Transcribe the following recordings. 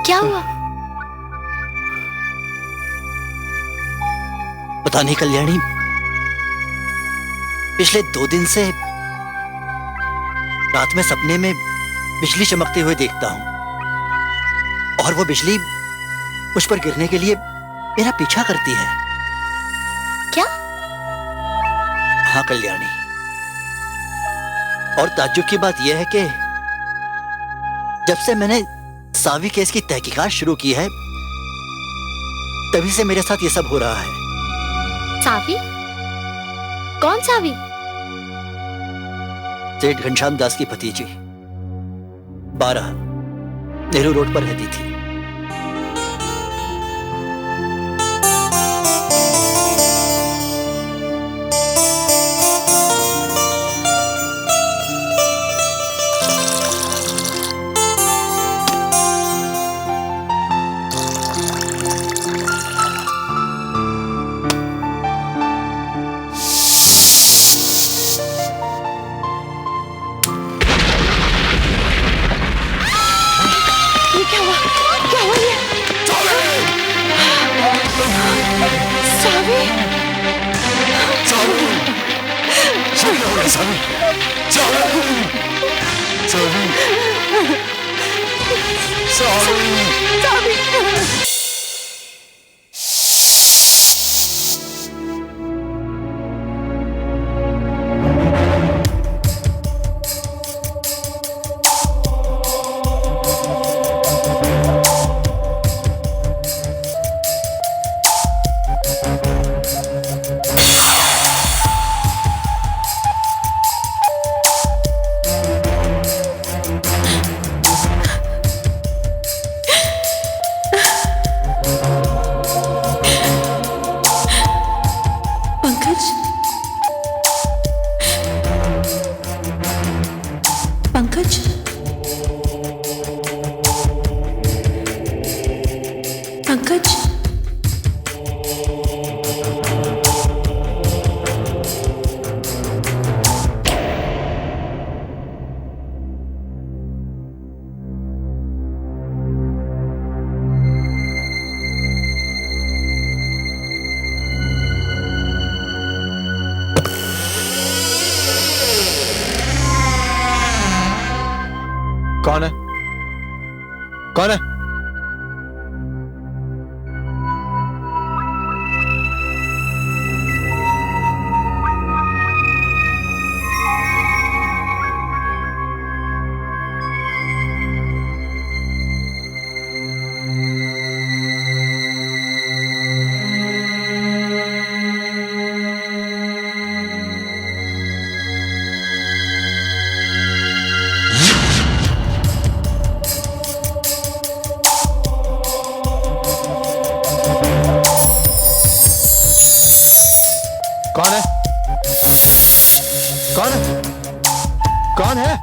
क्या हुआ? पता नहीं कल्याणी, पिछले 2 दिन से रात में सपने में बिजली चमकते हुए देखता हूं और वो बिजली मुझ पर गिरने के लिए मेरा पीछा करती है। क्या? हाँ कल्याणी, और ताज्जुब की बात यह है कि जब से मैंने सावी केस की तहकीकात शुरू की है तभी से मेरे साथ ये सब हो रहा है। सावी? कौन सावी? सेठ घनश्याम दास की भतीजी 12 नेहरू रोड पर रहती थी। कौन है? कौन है? कौन है? कौन है? कौन है?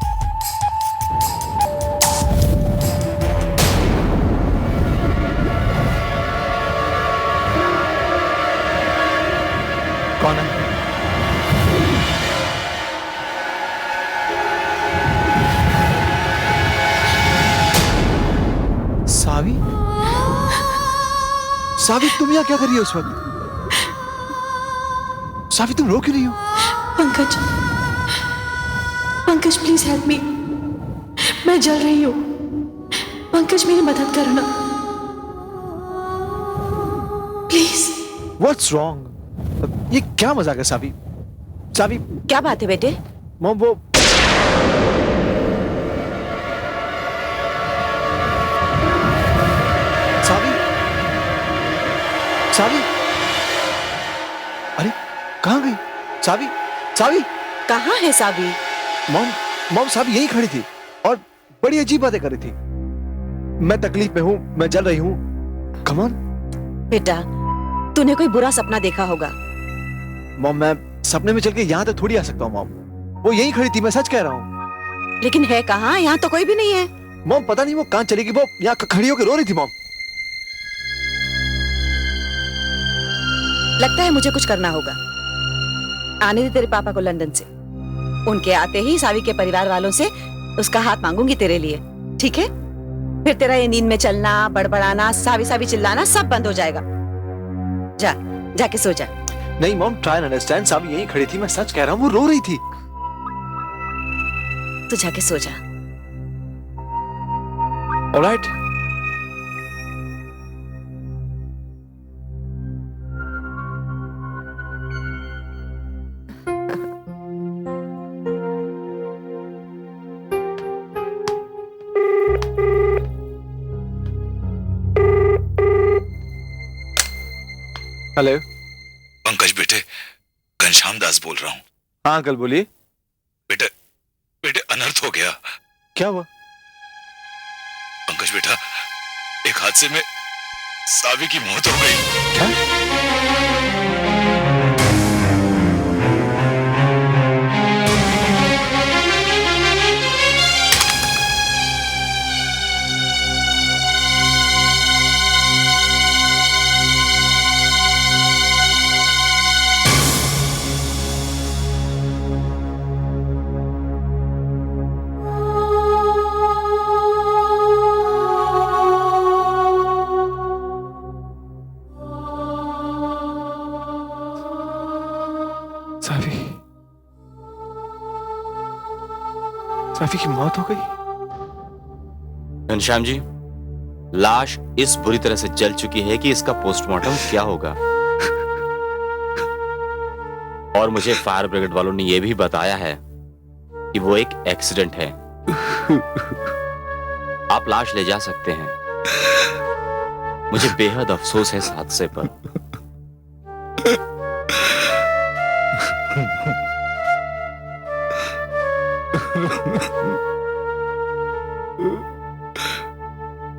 कौन है? सावी? सावी तुम यहाँ क्या कर रही हो उस वक्त? सावी तुम रो क्यों रही हो? Pankaj, Pankaj please help me, मैं जल रही हूं। पंकज मेरी मदद करना प्लीज। What's wrong? ये क्या मजाक है सावी? सावी क्या बात है बेटे? मॉम वो सावी, सावी, अरे कहाँ गई सावी? सावी कहाँ है सावी? मॉम, मॉम सावी यहीं खड़ी थी और बड़ी अजीब बातें कर रही थी। मैं तकलीफ में हूँ, मैं जल रही हूँ। कम ऑन बेटा, तूने कोई बुरा सपना देखा होगा। मॉम, मैं सपने में चल के यहाँ तक थोड़ी आ सकता हूँ मॉम। वो यहीं खड़ी थी, मैं सच कह रहा हूँ। लेकिन है कहाँ? यहाँ तो कोई भी नहीं है। मॉम पता नहीं वो कहाँ चली गई, वो यहाँ खड़ी होकर रो रही थी मॉम। लगता है मुझे कुछ करना होगा। आने दे तेरे पापा को लंदन से। उनके आते ही सावी के परिवार वालों से उसका हाथ मांगूंगी तेरे लिए, ठीक है? फिर तेरा ये नींद में चलना, बड़बड़ाना, सावी सावी चिल्लाना सब बंद हो जाएगा। जा, जाके सो जा। नहीं मॉम, ट्राई एंड अंडरस्टैंड। सावी यहीं खड़ी थी, मैं सच कह रहा हूँ, वो रो रही थी। तू जाके सो जा। ऑलराइट। हेलो पंकज बेटे, घनश्याम दास बोल रहा हूँ। हाँ अंकल बोलिए। बेटे बेटे अनर्थ हो गया। क्या हुआ? पंकज बेटा, एक हादसे में सावी की मौत हो गई। क्या? सावी की मौत हो गई? घनश्याम जी, लाश इस बुरी तरह से जल चुकी है कि इसका पोस्टमार्टम क्या होगा। और मुझे फायर ब्रिगेड वालों ने यह भी बताया है कि वो एक एक्सीडेंट है। आप लाश ले जा सकते हैं। मुझे बेहद अफसोस है इस हादसे पर।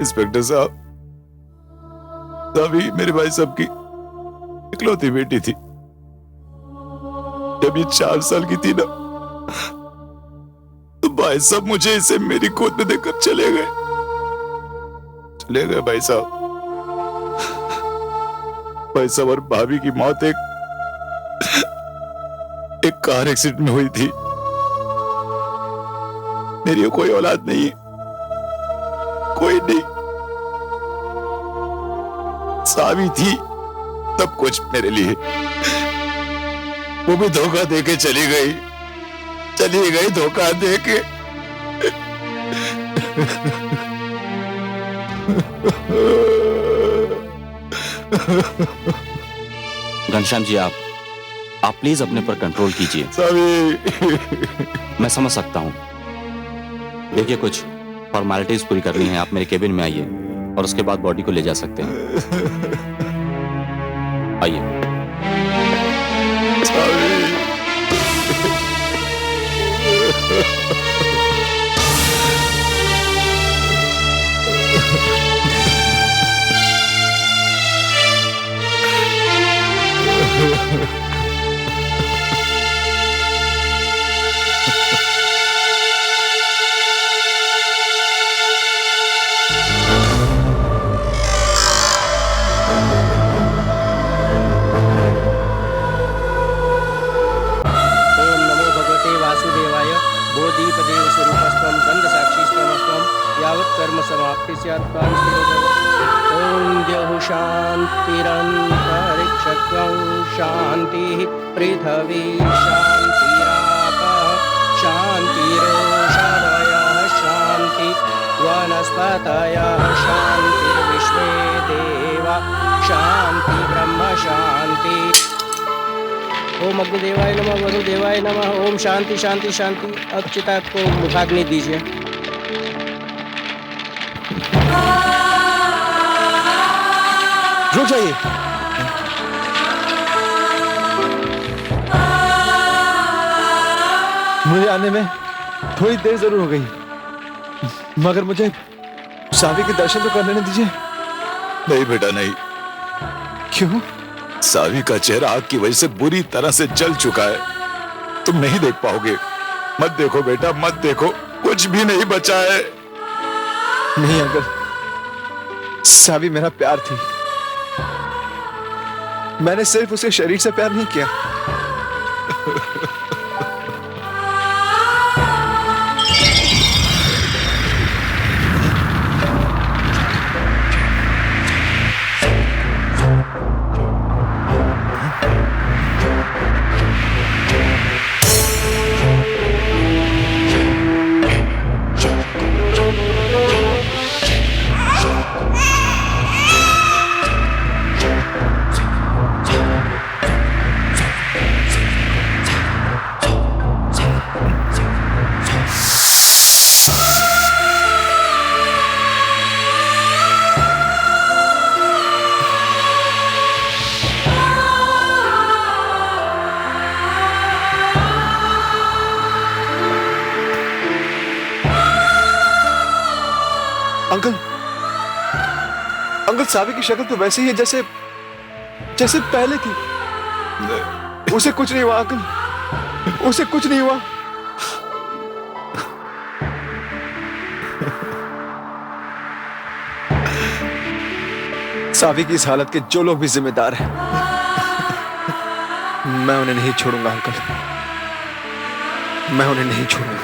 इंस्पेक्टर साहब, सावी मेरे भाई साहब की इकलौती बेटी थी। जब ये 4 साल की थी ना, तो भाई साहब मुझे इसे मेरी गोद में देकर चले गए भाई साहब। भाई साहब और भाभी की मौत एक कार एक्सीडेंट में हुई थी। मेरी कोई औलाद नहीं है, कोई नहीं। सावी थी सब कुछ मेरे लिए। वो भी धोखा देके चली गई धोखा देके। घनश्याम जी, आप प्लीज अपने पर कंट्रोल कीजिए। सावी, मैं समझ सकता हूं। देखिए, कुछ फॉर्मेलिटीज पूरी करनी है। आप मेरे केबिन में आइए और उसके बाद बॉडी को ले जा सकते हैं। आइए। ओम द्यौः शान्तिरन्तरिक्षं शान्तिः पृथिवी शान्तिरापः शान्तिरोषधयः शान्ति वनस्पतयः शान्तिर्विश्वे देवा शान्ति ब्रह्म शान्ति। ओम अग्निदेवाय नमः, वरुदेवाय नमः। ओम शांति शांति शांति। अब चिता को मुखाग्नि दीजिए। रुक जाइए। मुझे आने में थोड़ी देर जरूर हो गई, मगर मुझे सावी के दर्शन तो करने दीजिए। नहीं बेटा, नहीं। क्यों? सावी का चेहरा आग की वजह से बुरी तरह से जल चुका है। तुम नहीं देख पाओगे। मत देखो बेटा, मत देखो। कुछ भी नहीं बचा है। नहीं अंकल, सावी मेरा प्यार थी। मैंने सिर्फ उसके शरीर से प्यार नहीं किया। सावी की शक्ल तो वैसे ही है जैसे जैसे पहले थी। उसे कुछ नहीं हुआ अंकल, उसे कुछ नहीं हुआ। सावी की इस हालत के जो लोग भी जिम्मेदार हैं, मैं उन्हें नहीं छोड़ूंगा अंकल, मैं उन्हें नहीं छोड़ूंगा।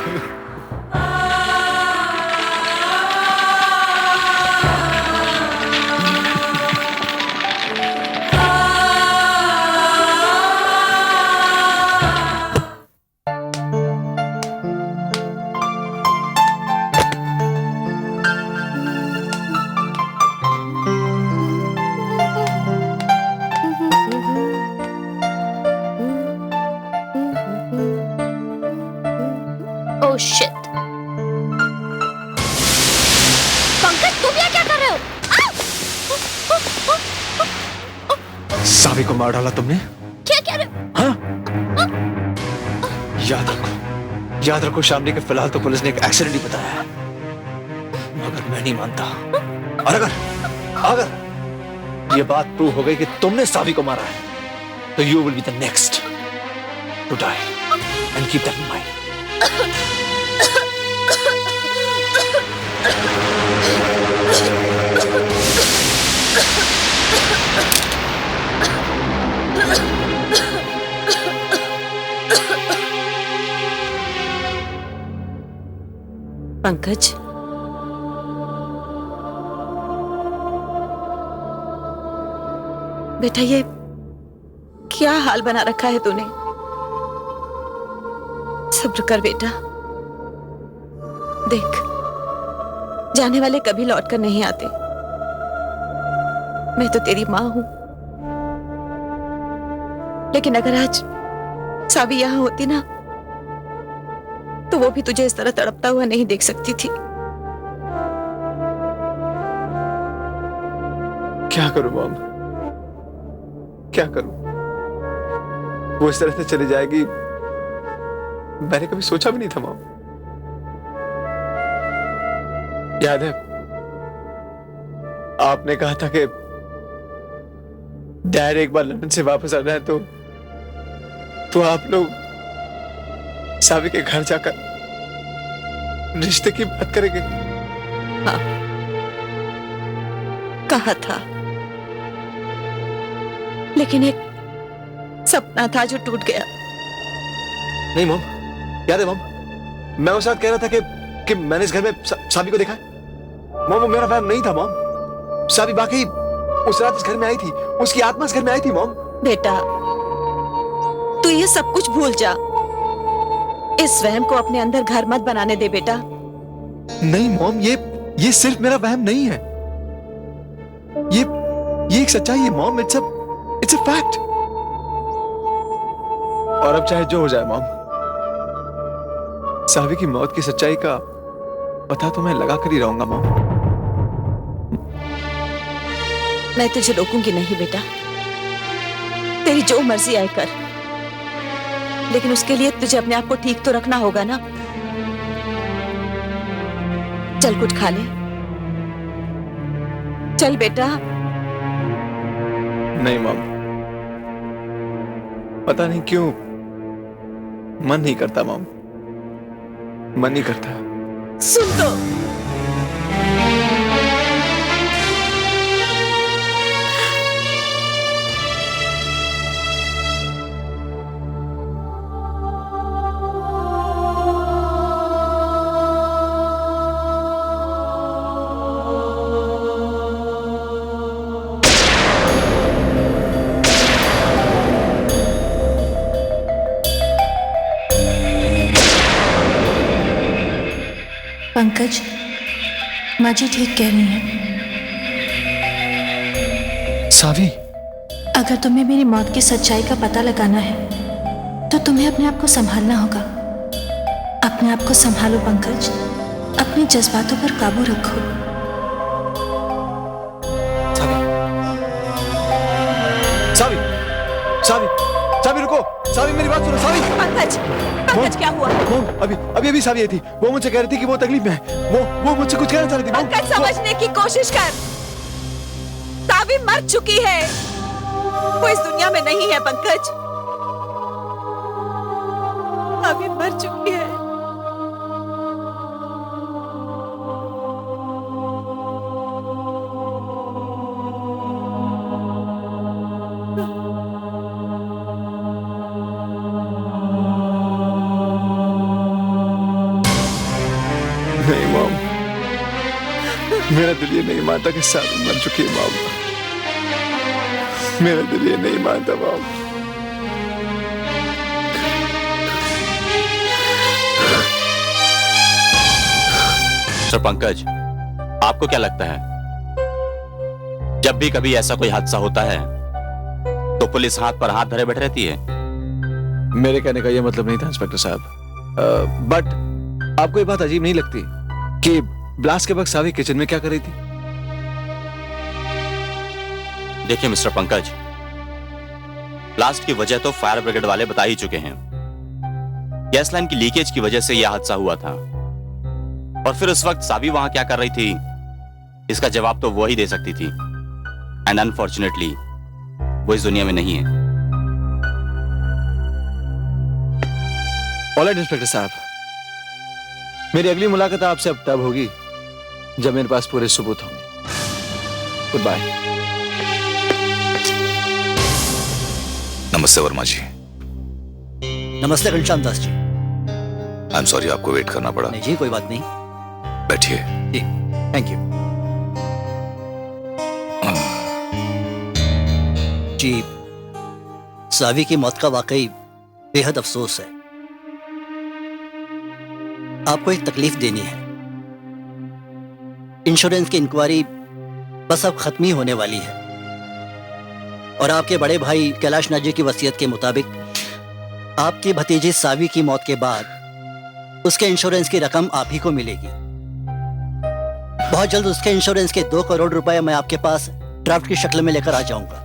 Oh shit! पंकज तुम यहाँ क्या कर रहे हो? सावी को मार डाला तुमने? क्या कह रहे हो? हाँ? याद रखो शामली के फिलहाल तो पुलिस ने एक एक्सीडेंट ही बताया है, मगर मैं नहीं मानता। और अगर ये बात प्रूव हो गई कि तुमने सावी को मारा है, तो you will be the next to die and keep that in mind. Pankaj, बेटा ये क्या हाल बना रखा है तूने? सब्र कर बेटा, देख जाने वाले कभी लौट कर नहीं आते। मैं तो तेरी मां हूं, लेकिन अगर आज सावी यहां होती ना, तो वो भी तुझे इस तरह तड़पता हुआ नहीं देख सकती थी। क्या करूं मॉम, क्या करूं? वो इस तरह से चली जाएगी मैंने कभी सोचा भी नहीं था मॉम। याद है आपने कहा था कि डैड एक बार लंदन से वापस आना है तो आप लोग सावी के घर जाकर रिश्ते की बात करेंगे। हाँ, कहा था, लेकिन एक सपना था जो टूट गया। नहीं मॉम, याद है मॉम, मैं उस रात कह रहा था कि मैंने इस घर में सावी को देखा है। मॉम वो मेरा वहम नहीं था मॉम, सावी वाकई उस रात इस घर में आई थी, उसकी आत्मा इस घर में आई थी मॉम। बेटा तू ये सब कुछ भूल जा, इस वहम को अपने अंदर घर मत बनाने दे बेटा। नहीं मॉम, ये सिर्फ मेरा वहम नहीं है, ये एक सच्चाई है मॉम, इट्स अ फैक्ट। और अब चाहे जो हो जाए मॉम, सावी की मौत की सच्चाई का पता तो मैं लगा कर ही रहूंगा मॉम। मैं तुझे रोकूंगी नहीं बेटा, तेरी जो मर्जी आए कर, लेकिन उसके लिए तुझे अपने आप को ठीक तो रखना होगा ना। चल कुछ खा ले, चल बेटा। नहीं मॉम, पता नहीं क्यों मन नहीं करता मॉम, मन नहीं करता। सुन तो, पंकज, माँ जी ठीक कह रही हैं। सावी, अगर तुम्हें मेरी मौत की सच्चाई का पता लगाना है, तो तुम्हें अपने आप को संभालना होगा। अपने आप को संभालो पंकज, अपने जज्बातों पर काबू रखो। सावी, सावी, सावी रुको, सावी मेरी बात सुनो, सावी। पंकज, पंकज क्या हुआ? अभी सावी आई थी, वो मुझसे कह रही थी कि वो तकलीफ में है, वो मुझसे कुछ कहना चाह रही थी। पंकज समझने की कोशिश कर। सावी मर चुकी है। वो इस दुनिया में नहीं है पंकज। सावी मर चुकी है। नहीं मॉम, मेरा दिल ये नहीं मानता कि सावी मर चुकी है मॉम। मेरा दिल ये नहीं मानता मॉम। सर पंकज, आपको क्या लगता है जब भी कभी ऐसा कोई हादसा होता है तो पुलिस हाथ पर हाथ धरे बैठे रहती है? मेरे कहने का ये मतलब नहीं था इंस्पेक्टर साहब। बट आपको ये बात अजीब नहीं लगती कि ब्लास्ट के वक्त सावी किचन में क्या कर रही थी? देखिए मिस्टर पंकज, ब्लास्ट की वजह तो फायर ब्रिगेड वाले बता ही चुके हैं। गैस लाइन की लीकेज की वजह से यह हादसा हुआ था। और फिर उस वक्त सावी वहां क्या कर रही थी, इसका जवाब तो वो ही दे सकती थी। एंड अनफॉर्चुनेटली वो इस दुनिया में नहीं है। ऑलराइट इंस्पेक्टर साहब, मेरी अगली मुलाकात आपसे अब तब होगी जब मेरे पास पूरे सबूत होंगे। Good bye. नमस्ते वर्मा जी। नमस्ते Ghanshyam Das ji. I am sorry आपको वेट करना पड़ा। नहीं जी, कोई बात नहीं। बैठिए। जी, थैंक यू। जी, सावी की मौत का वाकई बेहद अफसोस है। आपको एक तकलीफ देनी है। इंश्योरेंस की इंक्वायरी बस अब खत्म ही होने वाली है और आपके बड़े भाई कैलाश नाथ जी की वसीयत के मुताबिक आपकी भतीजी सावी की मौत के बाद उसके इंश्योरेंस की रकम आप ही को मिलेगी। बहुत जल्द उसके इंश्योरेंस के 2 करोड़ रुपए मैं आपके पास ड्राफ्ट की शक्ल में लेकर आ जाऊंगा।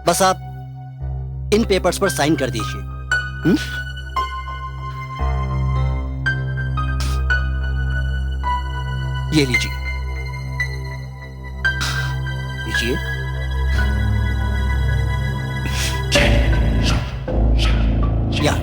बस आप इन पेपर्स पर साइन कर दीजिए। ये लीजिए। लीजिए। या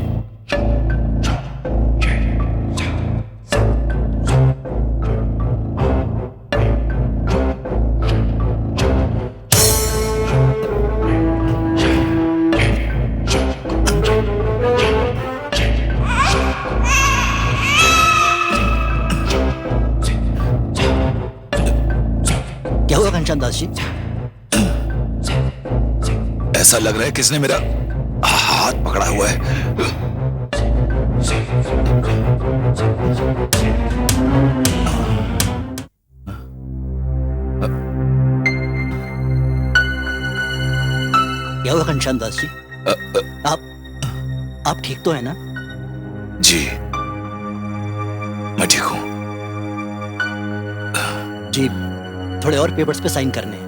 क्या हुआ घनश्याम दास जी? ऐसा लग रहा है किसने मेरा हाथ पकड़ा हुआ है। क्या हुआ घनश्याम दास जी? आप ठीक तो है ना? जी मैं ठीक हूं। जी, थोड़े और पेपर्स पे साइन करने हैं।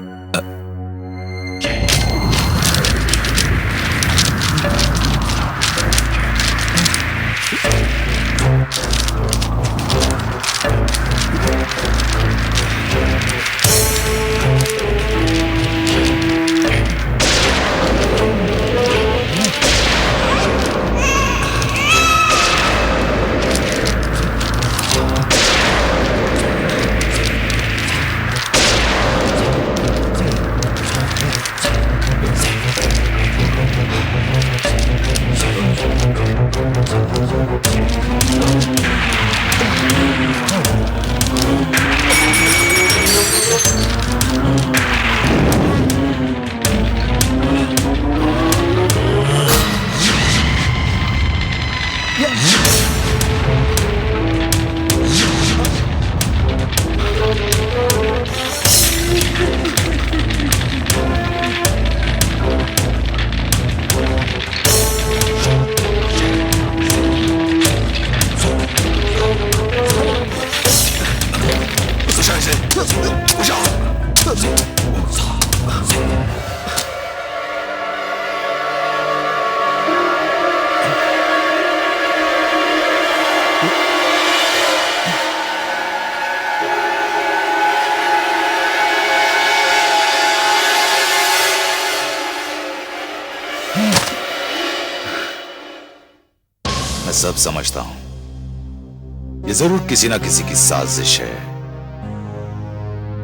मैं सब समझता हूं। ये जरूर किसी ना किसी की साजिश है।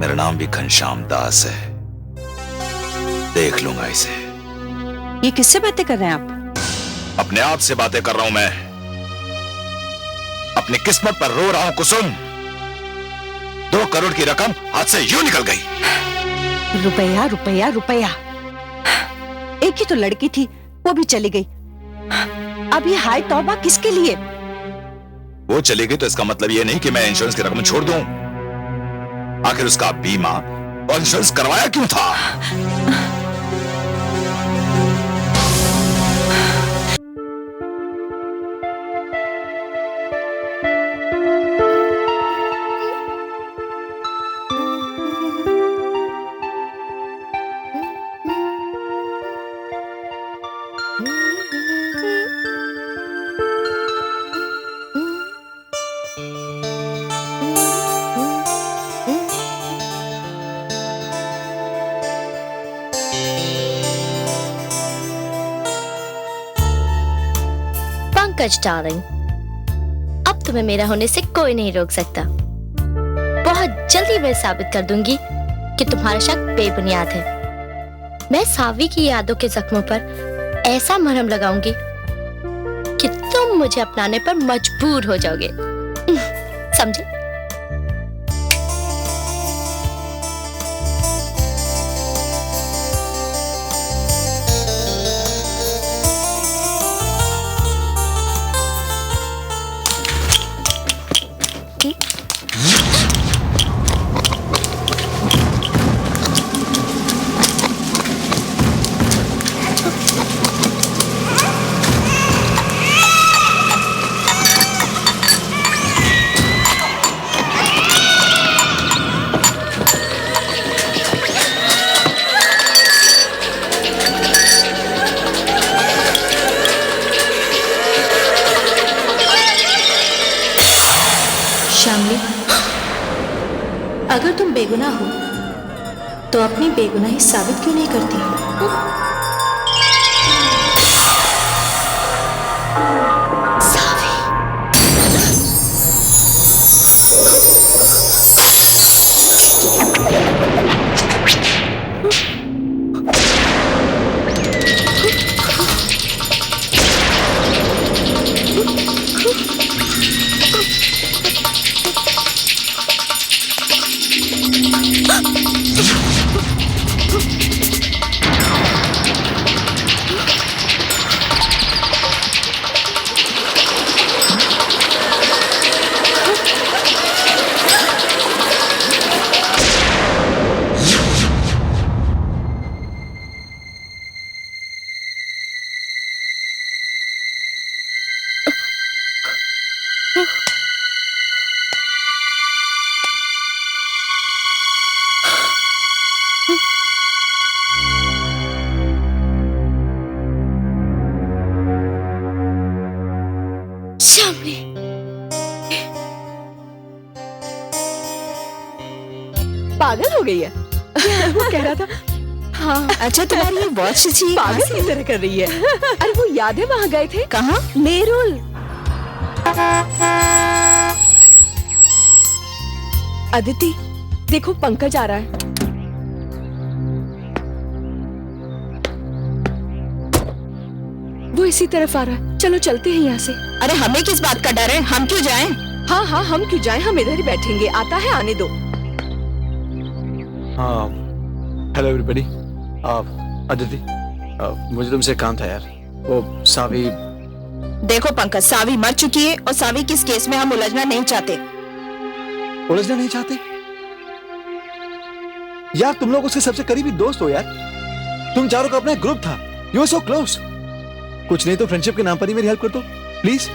मेरा नाम भी घनश्याम दास है, देख लूंगा इसे। ये किससे बातें कर रहे हैं आप? अपने आप से बातें कर रहा हूं मैं। अपनी किस्मत पर रो रहा हूं कुसुम। 2 करोड़ की रकम हाथ से यूं निकल गई। रुपया रुपया रुपया, एक ही तो लड़की थी, वो भी चली गई। अब ये हाय तौबा किसके लिए? वो चली गई तो इसका मतलब ये नहीं कि मैं इंश्योरेंस की रकम छोड़ दूं। आखिर उसका बीमा और इंश्योरेंस करवाया क्यों था? पंकज डार्लिंग, अब तुम्हें मेरा होने से कोई नहीं रोक सकता। बहुत जल्दी मैं साबित कर दूंगी कि तुम्हारा शक बेबुनियाद है। मैं सावी की यादों के जख्मों पर ऐसा मरहम लगाऊंगी कि तुम मुझे अपनाने पर मजबूर हो जाओगे। समझे? शामली, अगर तुम बेगुनाह हो तो अपनी बेगुनाही साबित क्यों नहीं करती? पागल हो गई है। वो कह रहा था हाँ। अच्छा, तुम्हारी ये वॉच सी पागल की तरह कर रही है। अरे वो याद है वहाँ गए थे? कहाँ? नेरुल। अदिति देखो, पंकज आ रहा है। वो इसी तरफ आ रहा है, चलो चलते हैं यहाँ से। अरे हमें किस बात का डर है, हम क्यों जाएं? हाँ हाँ, हम क्यों जाएं, हम इधर ही बैठेंगे। आता है, आने दो। Hello everybody. अदिति, मुझे तुमसे काम था यार। वो सावी। देखो पंकज, सावी मर चुकी है और सावी किस केस में हम उलझना नहीं चाहते। उलझना नहीं चाहते? यार तुम लोग उसके सबसे करीबी दोस्त हो यार। तुम चारों का अपना एक ग्रुप था। You are so close. कुछ नहीं तो फ्रेंडशिप के नाम पर ही मेरी हेल्प कर दो प्लीज।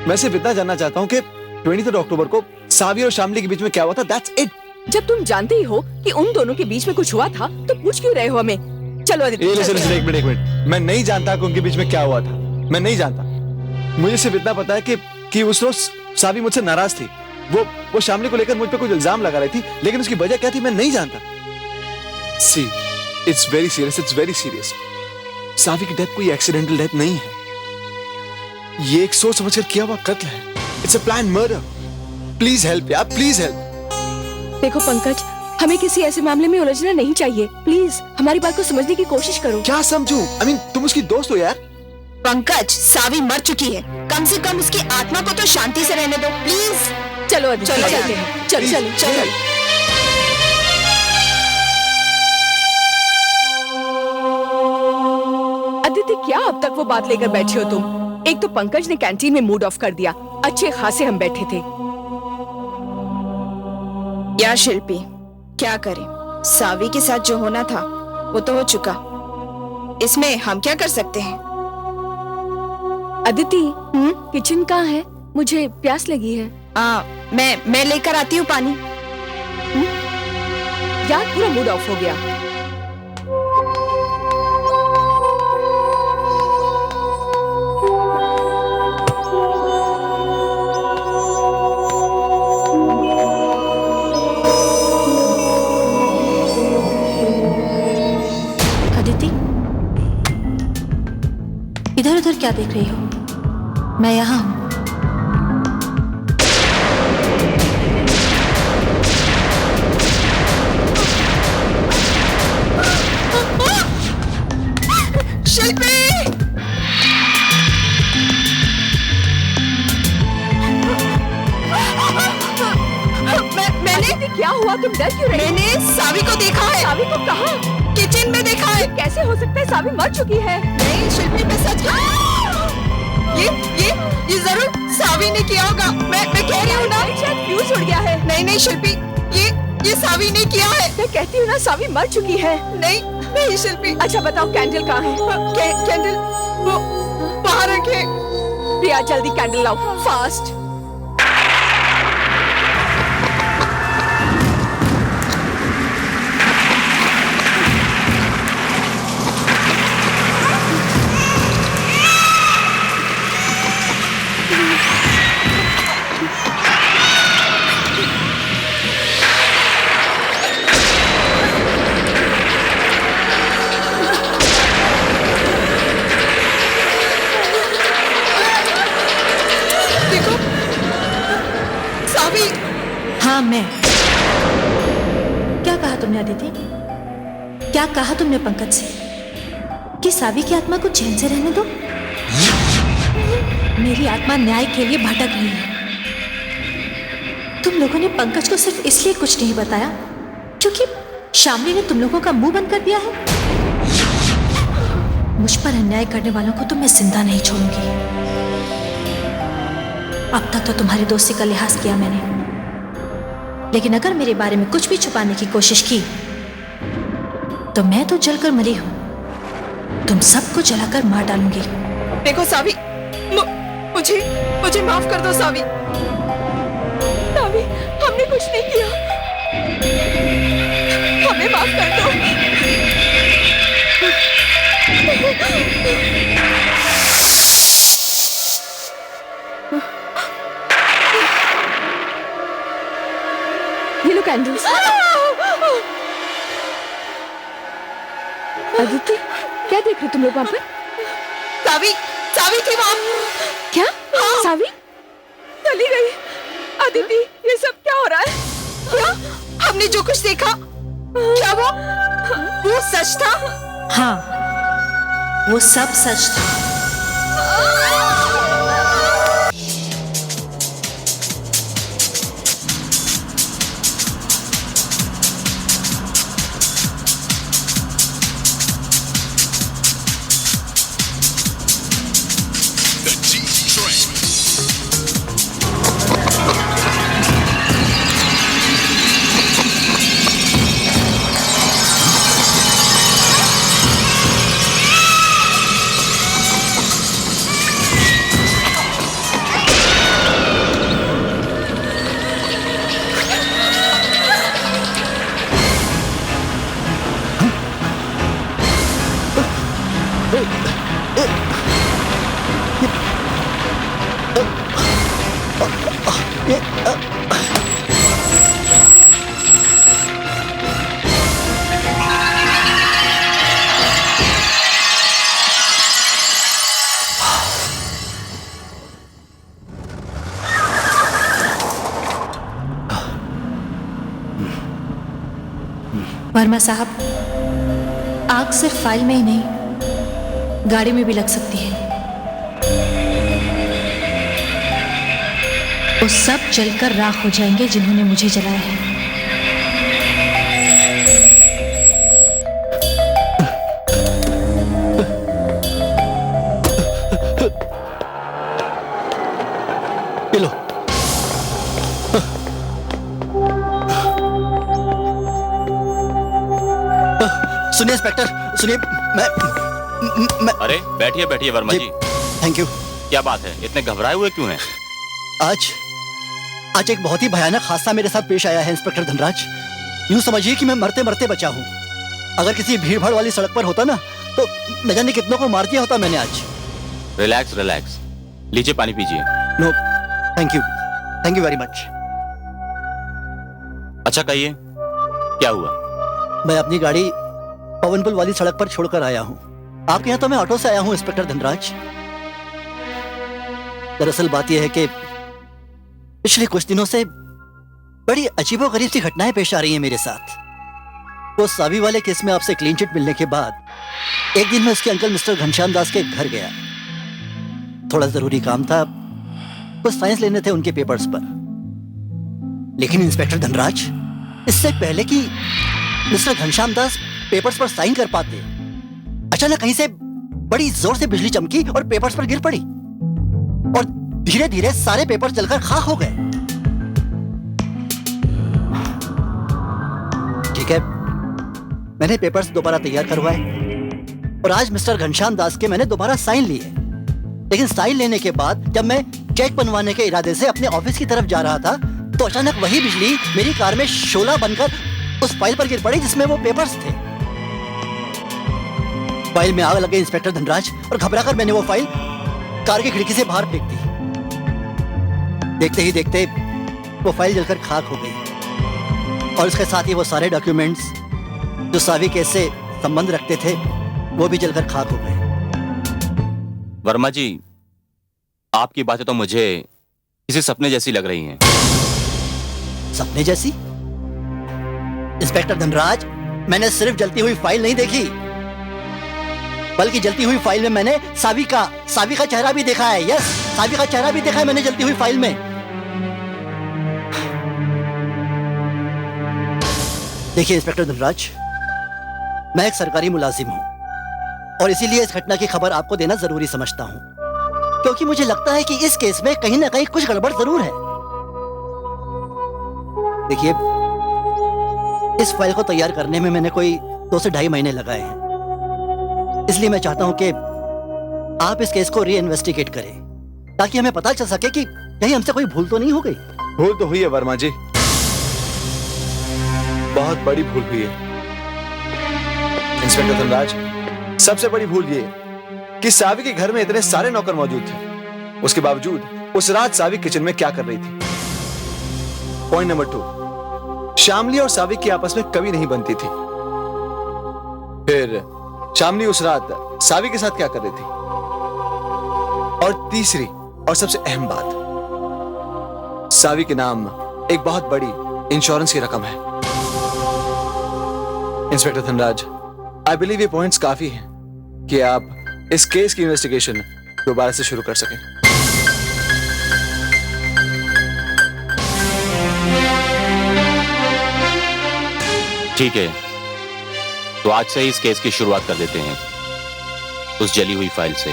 मैं सिर्फ इतना जानना चाहता हूँ कि 23 अक्टूबर को सावी और शामली के बीच में क्या हुआ था, दैट्स इट। जब तुम जानते ही हो कि उन दोनों के बीच में कुछ हुआ था तो पूछ क्यों रहे हो हमें? चलो एक मिनट। मैं नहीं जानता कि उनके बीच में क्या हुआ था। मैं नहीं जानता। मुझे सिर्फ इतना पता है कि उस रोज सावी मुझसे नाराज थी। वो शामली को लेकर मुझ पे कुछ इल्जाम लगा रही थी, लेकिन उसकी वजह क्या थी मैं नहीं जानता। सी, इट्स वेरी सीरियस। सावी की डेथ कोई एक्सीडेंटल डेथ नहीं है। ये एक सोच समझकर किया हुआ कत्ल है। It's a plan murder. Please help यार, प्लीज हेल्प। देखो पंकज, हमें किसी ऐसे मामले में उलझना नहीं चाहिए। प्लीज हमारी बात को समझने की कोशिश करो। क्या समझूं? आई मीन तुम उसकी दोस्त हो यार। पंकज, सावी मर चुकी है, कम से कम उसकी आत्मा को तो शांति से रहने दो प्लीज। चलो अदिति, चलो, चलते हैं। चलो Please, चलो चलो। अदिति, क्या अब तक वो बात लेकर बैठे हो तुम? एक तो पंकज ने कैंटीन में मूड ऑफ कर दिया। अच्छे खासे हम बैठे थे। या शिल्पी, क्या करें, सावी के साथ जो होना था वो तो हो चुका, इसमें हम क्या कर सकते हैं। अदिति, किचन कहाँ है? मुझे प्यास लगी है। मैं लेकर आती हूँ पानी। यार पूरा मूड ऑफ हो गया। अदिति, इधर उधर क्या देख रही हो? मैं यहाँ हूँ। शिल्पी! मैंने क्या हुआ? तुम डर क्यों रही? मैंने सावी को देखा है। सावी को कहाँ? किचन में देखा है। कैसे हो सकता है? सावी मर चुकी है। नहीं शिल्पी, मैं सच ये जरूर सावी ने किया होगा। मैं कह रही हूँ ना, शायद फ्यूज उड़ गया है। नहीं शिल्पी, ये सावी ने किया है। मैं कहती हूँ ना, सावी मर चुकी है। नहीं शिल्पी। अच्छा बताओ, कैंडल कहाँ है? कैंडल वो बाहर रखे। प्रिया, जल्दी कैंडल लाओ, फास्ट। हाँ, मैं। क्या कहा तुमने अदिति? क्या कहा तुमने पंकज से कि सावी की आत्मा को चैन से रहने दो? मेरी आत्मा न्याय के लिए भटक रही है। तुम लोगों ने पंकज को सिर्फ इसलिए कुछ नहीं बताया क्योंकि शामली ने तुम लोगों का मुंह बंद कर दिया है। मुझ पर अन्याय करने वालों को तो मैं जिंदा नहीं छोड़ूंगी। अब तक तो तुम्हारी दोस्ती का लिहाज किया मैंने, लेकिन अगर मेरे बारे में कुछ भी छुपाने की कोशिश की तो मैं तो जलकर मरी हूं। तुम सबको जलाकर मार डालूंगी। देखो सावी, मुझे माफ कर दो सावी। सावी, हमने कुछ नहीं किया, हमें माफ कर दो। ये लो कैंडल्स। अदिति, क्या देख रहे तुम लोग वहां पर? सावी थी वहां। क्या? सावी चली गई? अदिति, ये सब क्या हो रहा है? क्या हमने जो कुछ देखा, क्या वो सच था? हाँ, वो सब सच था। वर्मा साहब, आग सिर्फ फाइल में ही नहीं, गाड़ी में भी लग सकती है। वो सब जलकर राख हो जाएंगे जिन्होंने मुझे जलाया है। ये लो। सुनिए इंस्पेक्टर, सुनिए, मैं अरे बैठिए बैठिए वर्मा जी। Thank you. क्या बात है, इतने घबराए हुए क्यों हैं? आज एक बहुत ही भयानक हादसा मेरे साथ पेश आया है इंस्पेक्टर धनराज। यूं समझिए कि मैं मरते मरते बचा हूं। अगर किसी भीड़ भाड़ वाली सड़क पर होता ना तो न जाने कितनों को मार दिया होता मैंने आज। रिलैक्स रिलैक्स, लीजिए पानी पीजिए। No thank you very much. अच्छा कहिए, क्या हुआ? मैं अपनी गाड़ी पवनपुर वाली सड़क पर छोड़कर आया हूं। आपके यहाँ तो मैं ऑटो से आया हूं इंस्पेक्टर धनराज। दरअसल बात यह है कि पिछले कुछ दिनों से बड़ी अजीबोगरीब सी घटनाएं पेश आ रही हैं मेरे साथ। वो सावी वाले केस में आपसे क्लीन चिट मिलने के बाद एक दिन मैं उसके अंकल मिस्टर घनश्याम दास के घर गया। थोड़ा जरूरी काम था, कुछ साइंस लेने थे उनके पेपर्स पर। लेकिन इंस्पेक्टर धनराज, इससे पहले कि मिस्टर घनश्याम दास पेपर्स पर साइन कर पाते, अचानक कहीं से बड़ी जोर से बिजली चमकी और पेपर्स पर गिर पड़ी और धीरे धीरे सारे पेपर्स जलकर खाक हो गए। ठीक है, मैंने पेपर्स दोबारा तैयार करवाए और आज मिस्टर घनश्याम दास के मैंने दोबारा साइन लिए। लेकिन साइन लेने के बाद जब मैं चेक बनवाने के इरादे से अपने ऑफिस की तरफ जा रहा था तो अचानक वही बिजली मेरी कार में शोला बनकर उस फाइल पर गिर पड़ी जिसमें वो पेपर्स थे। फाइल में आग लग गई इंस्पेक्टर धनराज और घबराकर मैंने वो फाइल कार की खिड़की से बाहर फेंक दी। देखते ही देखते वो फाइल जलकर खाक हो गई और उसके साथ ही वो सारे डॉक्यूमेंट्स जो सावी केस से संबंध रखते थे वो भी जलकर खाक हो गए। वर्मा जी, आपकी बातें तो मुझे किसी सपने जैसी लग रही हैं। सपने जैसी? इंस्पेक्टर धनराज, मैंने सिर्फ जलती हुई फाइल नहीं देखी, बल्कि जलती हुई फाइल में मैंने सावी का चेहरा भी देखा है। यस, सावी का चेहरा भी देखा है मैंने जलती हुई फाइल में। देखिए इंस्पेक्टर धनराज, मैं एक सरकारी मुलाजिम हूं और इसीलिए इस घटना की खबर आपको देना जरूरी समझता हूं, क्योंकि मुझे लगता है कि इस केस में कहीं ना कहीं कुछ गड़बड़ जरूर है। देखिए, इस फाइल को तैयार करने में मैंने कोई 2 से ढाई महीने लगाए हैं। इसलिए मैं चाहता हूं कि आप इस केस को री इन्वेस्टिगेट करें ताकि हमें पता चल सके कि कहीं हमसे कोई भूल तो नहीं हो गई। भूल तो हुई है वर्मा जी, बहुत बड़ी भूल हुई है। इंस्पेक्टर धनराज, सबसे बड़ी भूल ये कि सावी के घर में इतने सारे नौकर मौजूद थे, उसके बावजूद उस रात सावी किचन में क्या कर रही थी। पॉइंट नंबर 2, शामली और सावी की आपस में कभी नहीं बनती थी। फिर शामली उस रात सावी के साथ क्या कर रही थी। और तीसरी और सबसे अहम बात, सावी के नाम एक बहुत बड़ी इंश्योरेंस की रकम है। इंस्पेक्टर धनराज, आई बिलीव ये पॉइंट्स काफी हैं कि आप इस केस की इन्वेस्टिगेशन दोबारा से शुरू कर सकें। ठीक है, तो आज से ही इस केस की शुरुआत कर देते हैं, उस जली हुई फाइल से।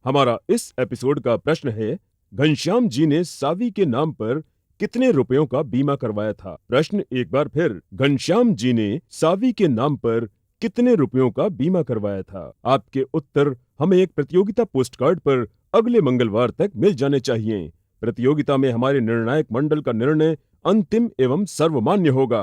हमारा इस एपिसोड का प्रश्न है, घनश्याम जी ने सावी के नाम पर कितने रुपयों का बीमा करवाया था? प्रश्न एक बार फिर, घनश्याम जी ने सावी के नाम पर कितने रुपयों का बीमा करवाया था? आपके उत्तर हमें एक प्रतियोगिता पोस्ट कार्ड पर अगले मंगलवार तक मिल जाने चाहिए। प्रतियोगिता में हमारे निर्णायक मंडल का निर्णय अंतिम एवं सर्वमान्य होगा।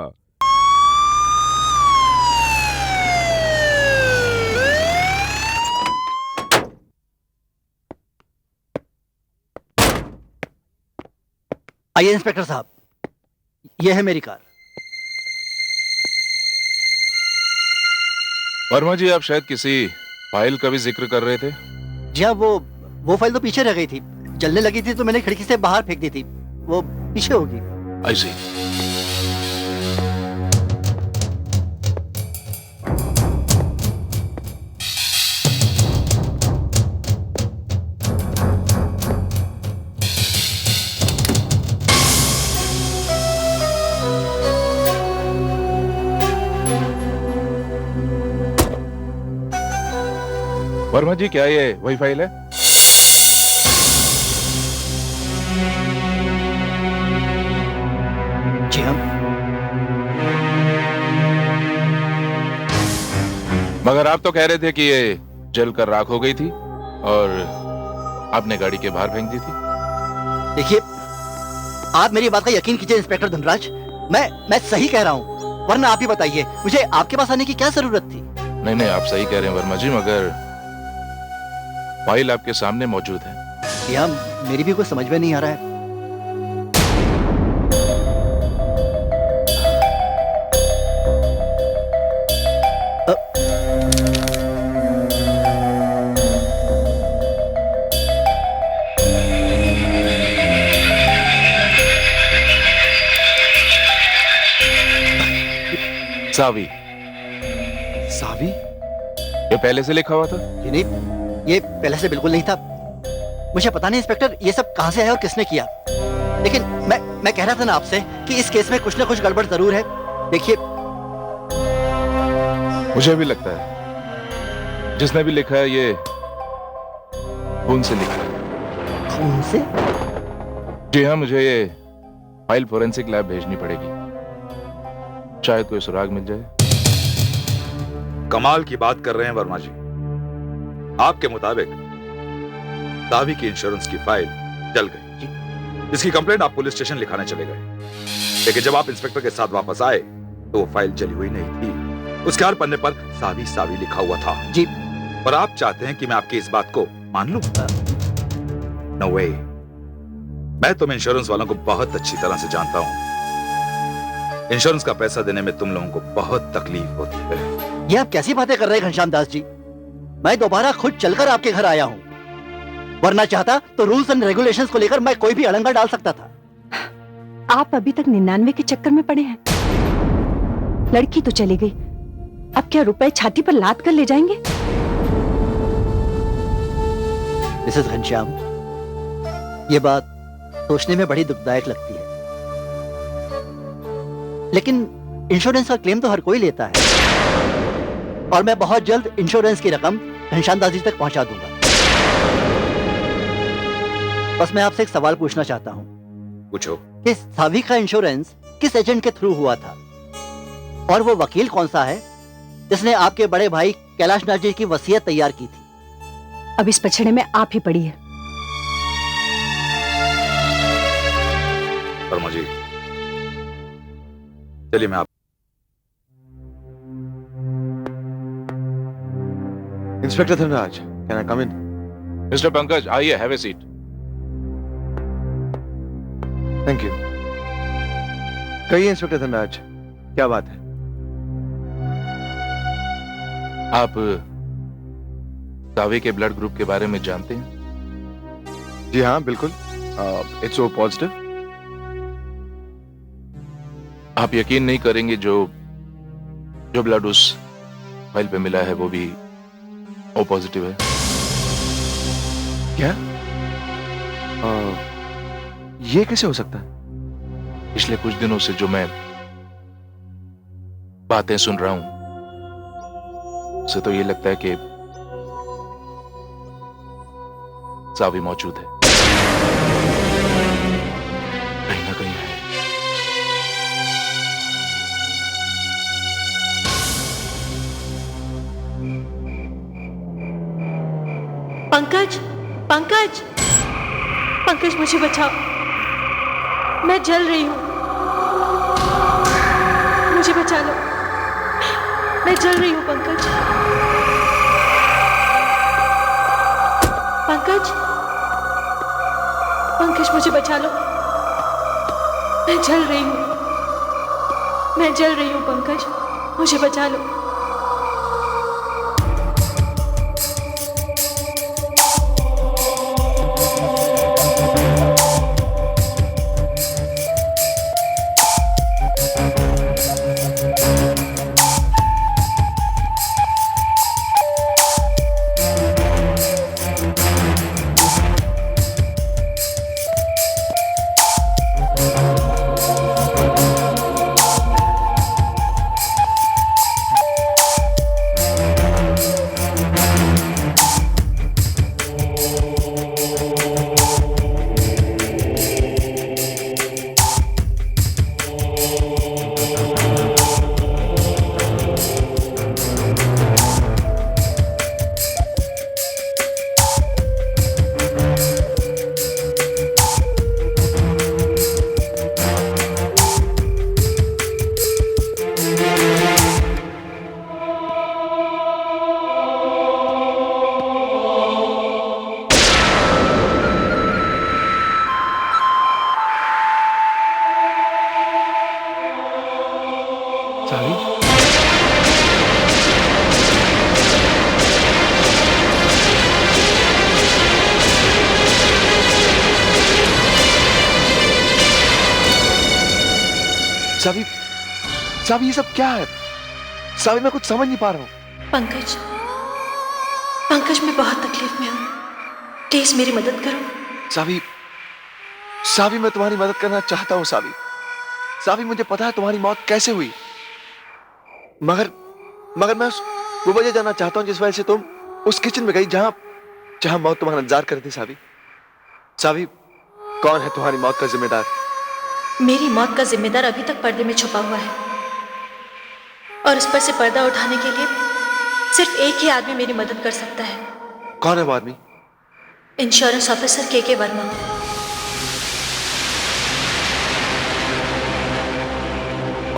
आइए इंस्पेक्टर साहब, यह है मेरी कार। वर्मा जी, आप शायद किसी फाइल का भी जिक्र कर रहे थे। जी हाँ, वो फाइल तो पीछे रह गई थी, जलने लगी थी तो मैंने खिड़की से बाहर फेंक दी थी। वो पीछे होगी। आई सी। वर्मा जी, क्या ये वही फाइल है? जी हाँ। मगर आप तो कह रहे थे कि ये जल कर राख हो गई थी और आपने गाड़ी के बाहर फेंक दी थी। देखिए, आप मेरी बात का यकीन कीजिए इंस्पेक्टर धनराज, मैं सही कह रहा हूँ, वरना आप ही बताइए मुझे आपके पास आने की क्या जरूरत थी? नहीं नहीं, आप सही कह रहे हैं वर्मा जी, मगर फाइल आपके सामने मौजूद है। यहाँ मेरी भी कुछ समझ में नहीं आ रहा है। सावी। सावी? ये पहले से लिखा हुआ था? जी नहीं, ये पहले से बिल्कुल नहीं था। मुझे पता नहीं इंस्पेक्टर ये सब कहां से आया और किसने किया, लेकिन मैं कह रहा था ना आपसे कि इस केस में कुछ ना कुछ गड़बड़ जरूर है। देखिए, मुझे भी लगता है जिसने भी लिखा है ये खून से लिखा है। खून से? जी हाँ, मुझे ये फाइल फोरेंसिक लैब भेजनी पड़ेगी, शायद कोई सुराग मिल जाए। कमाल की बात कर रहे हैं वर्मा जी। आपके मुताबिक सावी की इंश्योरेंस की फाइल जल गई। इसकी कंप्लेंट आप पुलिस स्टेशन लिखाने चले गए, लेकिन जब आप इंस्पेक्टर के साथ वापस आए तो वो फाइल जली हुई नहीं थी। उसके हर पन्ने पर सावी सावी लिखा हुआ था। जी। पर आप चाहते हैं कि मैं आपकी इस बात को मान लूं? नो वे। मैं तुम इंश्योरेंस वालों को बहुत अच्छी तरह से जानता हूं। इंश्योरेंस का पैसा देने में तुम लोगों को बहुत तकलीफ होती है। ये आप कैसी बातें कर रहे हैं घनश्याम दास जी? मैं दोबारा खुद चलकर आपके घर आया हूँ, वरना चाहता तो रूल्स एंड रेगुलेशंस को लेकर मैं कोई भी अड़ंगा डाल सकता था। आप अभी तक 99 के चक्कर में पड़े हैं। लड़की तो चली गई, अब क्या रुपए छाती पर लाद कर ले जाएंगे? मिसेस घनश्याम, ये बात सोचने में बड़ी दुखदायक लगती है, लेकिन इंश्योरेंस का क्लेम तो हर कोई लेता है, और मैं बहुत जल्द इंश्योरेंस की रकम घनश्याम दास जी तक पहुंचा दूंगा। बस मैं आपसे एक सवाल पूछना चाहता हूं। पूछो। कि सावी का इंश्योरेंस किस एजेंट के थ्रू हुआ था, और वो वकील कौन सा है जिसने आपके बड़े भाई कैलाश नाथ जी की वसीयत तैयार की थी? अब इस पछड़े में आप ही पड़ी है। वर्मा जी, चलिए मैं आप। Inspector Dhanraj, can I come in? Mister Pankaj, आइए, have a seat. Thank you. कहिए इंस्पेक्टर धनराज, क्या बात है? आप सावी के ब्लड ग्रुप के बारे में जानते हैं? जी हाँ, बिल्कुल। It's O positive. आप यकीन नहीं करेंगे, जो ब्लड उस फाइल पे मिला है वो भी ओ पॉजिटिव है। क्या? ये कैसे हो सकता है? पिछले कुछ दिनों से जो मैं बातें सुन रहा हूं, उससे तो ये लगता है कि सावी मौजूद है, कहीं ना कहीं है। पंकज, पंकज, पंकज, मुझे बचाओ, मैं जल रही हूँ, मुझे बचा लो, मैं जल रही हूँ पंकज। पंकज, पंकज, मुझे बचा लो, मैं जल रही हूँ, मैं जल रही हूँ पंकज, मुझे बचा लो। सावी ये सब क्या है? सावी मैं कुछ समझ नहीं पा रहा हूँ। पंकज, पंकज मैं बहुत तकलीफ में हूँ, प्लीज मेरी मदद करो। सावी, सावी मैं तुम्हारी मदद करना चाहता हूँ सावी। सावी मुझे पता है तुम्हारी मौत कैसे हुई, मगर मैं वो वजह जानना चाहता हूँ जिस वजह से तुम उस किचन में गई जहां मौत तुम्हारा इंतजार कर रही थी। सावी, सावी कौन है तुम्हारी मौत का जिम्मेदार? मेरी मौत का जिम्मेदार अभी तक पर्दे में छुपा हुआ है, और उस पर से पर्दा उठाने के लिए सिर्फ एक ही आदमी मेरी मदद कर सकता है। कौन है वो आदमी? इंश्योरेंस ऑफिसर के वर्मा।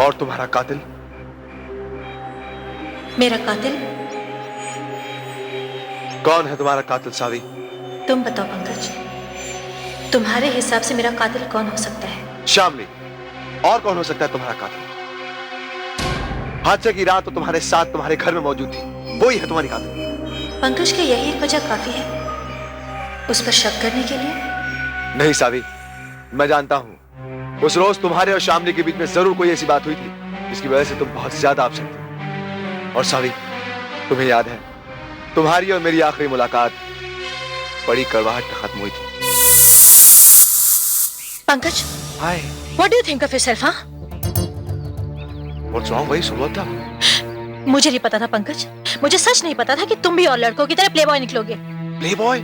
और तुम्हारा कातिल? मेरा कातिल? कौन है तुम्हारा कातिल सावी? तुम बताओ पंकज, तुम्हारे हिसाब से मेरा कातिल कौन हो सकता है? शामली। और कौन हो सकता है तुम्हारा कातिल? हादसे की रात तो तुम्हारे साथ तुम्हारे घर में मौजूद थी, वही है तुम्हारी कातिल। पंकज के यही एक वजह काफी है उस पर शक करने के लिए? नहीं सावी, मैं जानता हूं उस रोज तुम्हारे और शामली के बीच में जरूर कोई ऐसी बात हुई थी जिसकी वजह से तुम बहुत ज्यादा अपसेट थे। और सावी, तुम्हें याद है तुम्हारी और मेरी आखिरी मुलाकात बड़ी कड़वाहट में खत्म हुई थी। Pankaj, hi, what do you think of yourself? हाँ, व्हाट्स रॉन्ग? वही सुबह था। मुझे नहीं पता था पंकज, मुझे सच नहीं पता था कि तुम भी और लड़कों की तरह प्लेबॉय निकलोगे। Playboy?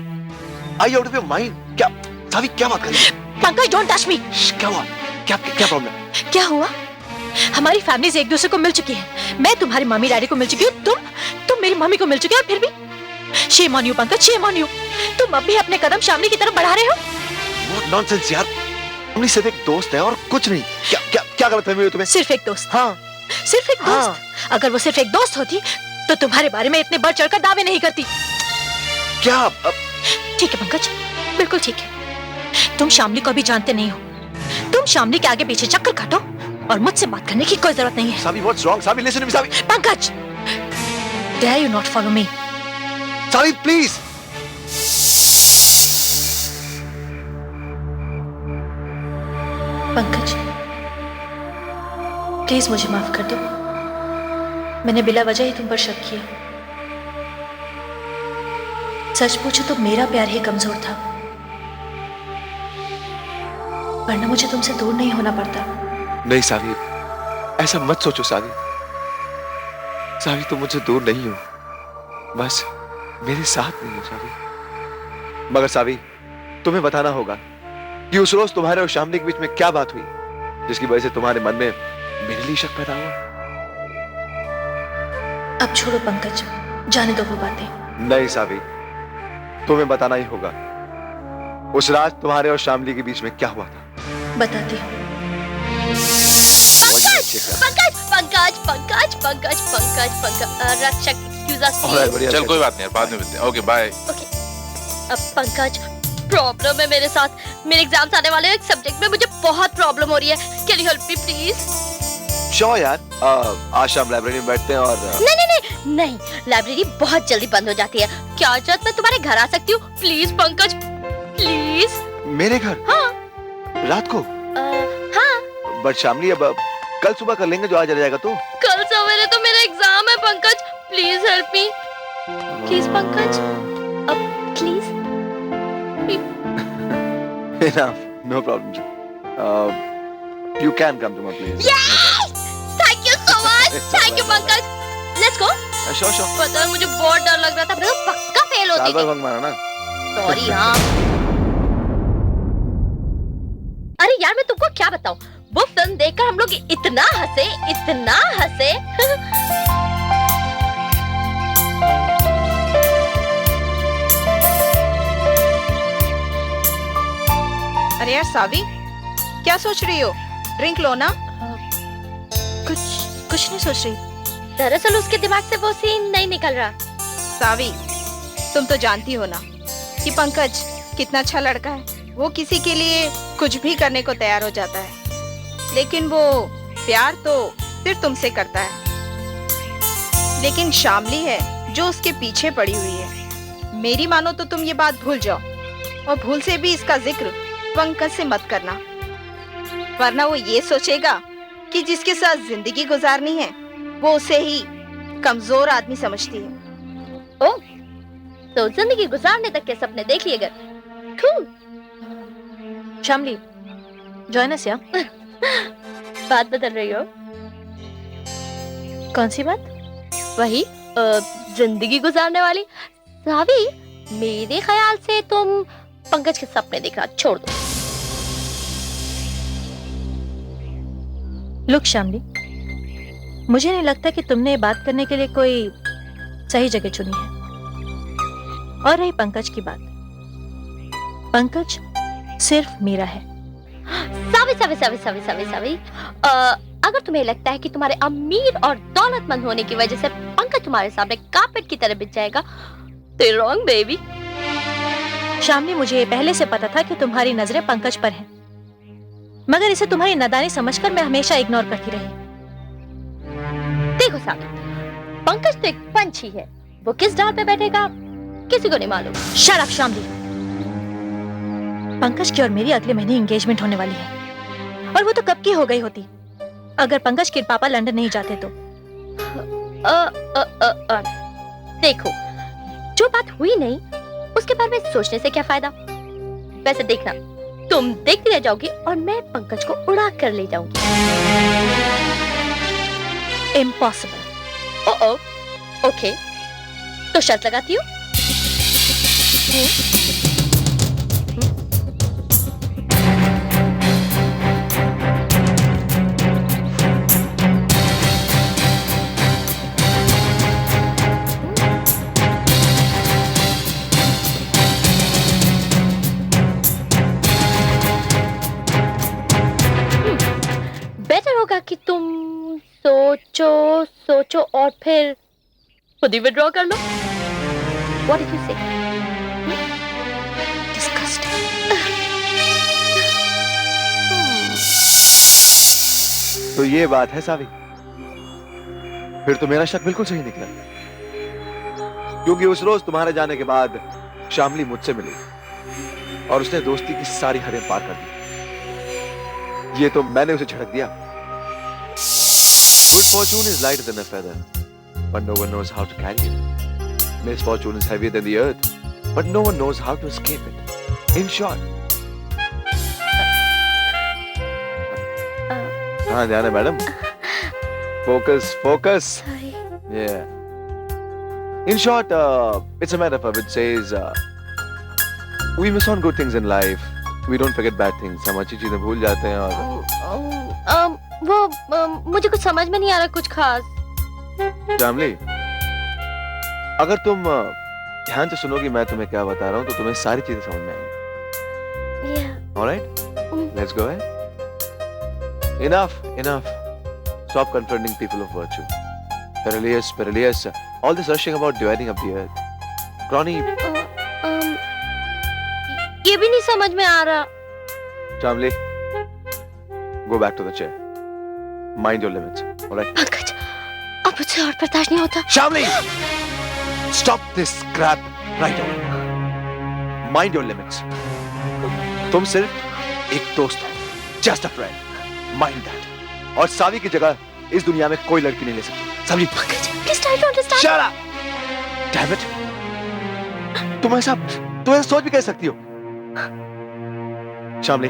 Are you out of your mind? क्या सावी, क्या बात कर रही है? Pankaj, don't touch me. क्या हुआ? क्या प्रॉब्लम? क्या हुआ? हमारी फैमिलीज एक दूसरे को मिल चुकी है। मैं तुम्हारी मम्मी डैडी को मिल चुकी हूँ, तुम मेरी मम्मी को मिल चुकी हो, और फिर भी shame on you Pankaj, shame on you. तुम अब भी अपने कदम शामली की तरफ बढ़ा रहे हो। What nonsense यार, शामली सिर्फ एक दोस्त है और कुछ नहीं। क्या गलतफहमी हुई तुम्हें? सिर्फ एक दोस्त? हाँ, सिर्फ एक दोस्त? अगर वो सिर्फ एक दोस्त होती तो तुम्हारे बारे में इतने बढ़ चढ़कर दावे नहीं करती। क्या? ठीक है पंकज, बिल्कुल ठीक है। तुम शामली को भी जानते नहीं हो। तुम शामली के आगे पीछे चक्कर काटो और मुझसे बात करने की कोई जरूरत नहीं है। Savi, what's wrong? Savi, listen to me, Savi. Pankaj, dare you not follow me? Savi, please. Pankaj, please मुझे माफ कर दो। मैंने बिला वजह ही तुम पर शक किया। सच पूछो तो मेरा प्यार ही कमजोर था, वरना मुझे तुमसे दूर नहीं होना पड़ता। नहीं सावी, ऐसा मत सोचो सावी। सावी, तुम मुझसे दूर नहीं हो, बस मेरे साथ नहीं हो सावी। मगर सावी, तुम्हें बताना होगा कि उस रोज तुम्हारे और शामली के बीच में क्या बात हुई जिसकी वजह से तुम्हारे मन में मेरे लिए शक पैदा हुआ। अब छोड़ो पंकज, जाने दो वो बातें। नहीं सावी, तुम्हें बताना ही होगा उस रात तुम्हारे और शामली के बीच में क्या हुआ था। बताती हूँ। पंकज, रक्षक, एक्सक्यूज अस प्लीज। चल कोई बात नहीं यार, बाद में मिलते हैं। Okay bye. ओके, अब पंकज, प्रॉब्लम है मेरे साथ। मेरे एग्जाम्स आने वाले हैं, एक सब्जेक्ट में मुझे बहुत प्रॉब्लम हो रही है। Can you help me please? Sure यार, आज शाम लाइब्रेरी में बैठते हैं और नहीं, लाइब्रेरी बहुत जल्दी बंद हो जाती है। क्या आज रात मैं तुम्हारे घर आ सकती हूँ? Please Pankaj, please. मेरे घर? हाँ। रात को? हाँ। बट शामली, अब कल सुबह कर लेंगे जो आज रह जाएगा तो। कल सवेरे तो मेरा एग्जाम है Pankaj, please help me, please Pankaj, अब please. Enough, no problem. You can come to my place. Yes! Thank you so much. Thank you Pankaj. Let's go. Sure. पता है मुझे बहुत डर लग रहा था, मैं तो पक्का फेल होती थी। भंग मारा ना। सॉरी। हाँ। अरे यार, मैं तुमको क्या बताऊं, वो फिल्म देखकर हम लोग इतना हंसे। अरे यार सावी, क्या सोच रही हो? ड्रिंक लो ना। कुछ नहीं सोच रही। दरअसल उसके दिमाग से वो सीन नहीं निकल रहा। सावी, तुम तो जानती हो ना कि पंकज कितना अच्छा लड़का है। वो किसी के लिए कुछ भी करने को तैयार हो जाता है, लेकिन वो प्यार तो सिर्फ तुमसे करता है। लेकिन शामली है जो उसके पीछे पड़ी हुई है। मेरी मानो तो तुम ये बात भूल जाओ, और भूल से भी इसका जिक्र पंकज से मत करना, वरना वो ये सोचेगा कि जिसके साथ जिंदगी गुजारनी है वो उसे ही कमजोर आदमी समझती है। ओ, तो जिंदगी गुजारने तक के सपने देख लिए अगर। Cool. शामली, जॉइन अस या? बात बदल रही हो? कौन सी बात? वही जिंदगी गुजारने वाली। सावी, मेरे ख्याल से तुम पंकज के सपने देखना छोड़ दो। लुक शामली, मुझे नहीं लगता कि तुमने ये बात करने के लिए कोई सही जगह चुनी है। और रही पंकज की बात, पंकज सिर्फ मेरा है। सावी सावी सावी सावी सावी सावी, अगर तुम्हें लगता है कि तुम्हारे अमीर और दौलतमंद होने की वजह से पंकज तुम्हारे सामने कार्पेट की तरह बिछ जाएगा, तो रॉन्ग बेबी। शामली, मुझे ये पहले से पता था कि तुम्हारी नजरें पंकज पर हैं, मगर इसे तुम्हारी नादानी समझकर मैं हमेशा इग्नोर करती रही। देखो सावी, पंकज तो एक पंछी है, वो किस डाल पे बैठेगा किसी को नहीं मालूम। Shut up Shamli. पंकज की और मेरी अगले महीने एंगेजमेंट होने वाली है, और वो तो कब की हो गई होती अगर पंकज के पापा लंदन नहीं जाते तो। देखो, जो बात हुई नहीं उसके बारे में सोचने से क्या फायदा। वैसे देखना, तुम देखती रह जाओगी और मैं पंकज को उड़ा कर ले जाऊंगी। इम्पॉसिबल। ओह, ओके, तो शर्त लगाती हूँ। बेटर होगा कि तुम सोचो और फिर खुद ही विड्रॉ कर लो। What did you say? Disgusting. तो ये बात है सावी, फिर तो मेरा शक बिल्कुल सही निकला, क्योंकि उस रोज तुम्हारे जाने के बाद शामली मुझसे मिली और उसने दोस्ती की सारी हदें पार कर दी। ये तो मैंने उसे झड़क दिया। Good fortune is lighter than a feather, but no one knows how to carry it. Misfortune is heavier than the earth, but no one knows how to escape it. In short, हाँ ध्यान है madam, focus. Yeah. In short, it's a metaphor which says we miss on good things in life. We don't forget bad things. हम अच्छी चीजें भूल जाते हैं और मुझे कुछ समझ में नहीं आ रहा कुछ खास। शामली, अगर तुम ध्यान से सुनोगी मैं तुम्हें क्या बता रहा हूँ तो तुम्हें सारी चीजें समझ में आएंगी। Alright? Let's go ahead. Enough. Stop confronting people of virtue. Perilous. All this rushing about dividing up the earth. Crony. ये भी नहीं समझ में आ रहा। Shamli, go back to the chair. Mind your limits. Alright? Pankaj, अब मुझसे और बर्दाश्त नहीं होता। Shamli, stop this crap right away. Mind your limits. तुम सिर्फ एक दोस्त हो, just a friend. Mind that. और सावी की जगह इस दुनिया में कोई लड़की नहीं ले सकती। समझी? Pankaj, please try to understand. Shut up! Damn it! तुम ऐसा सोच भी कैसे सकती हो? शामली,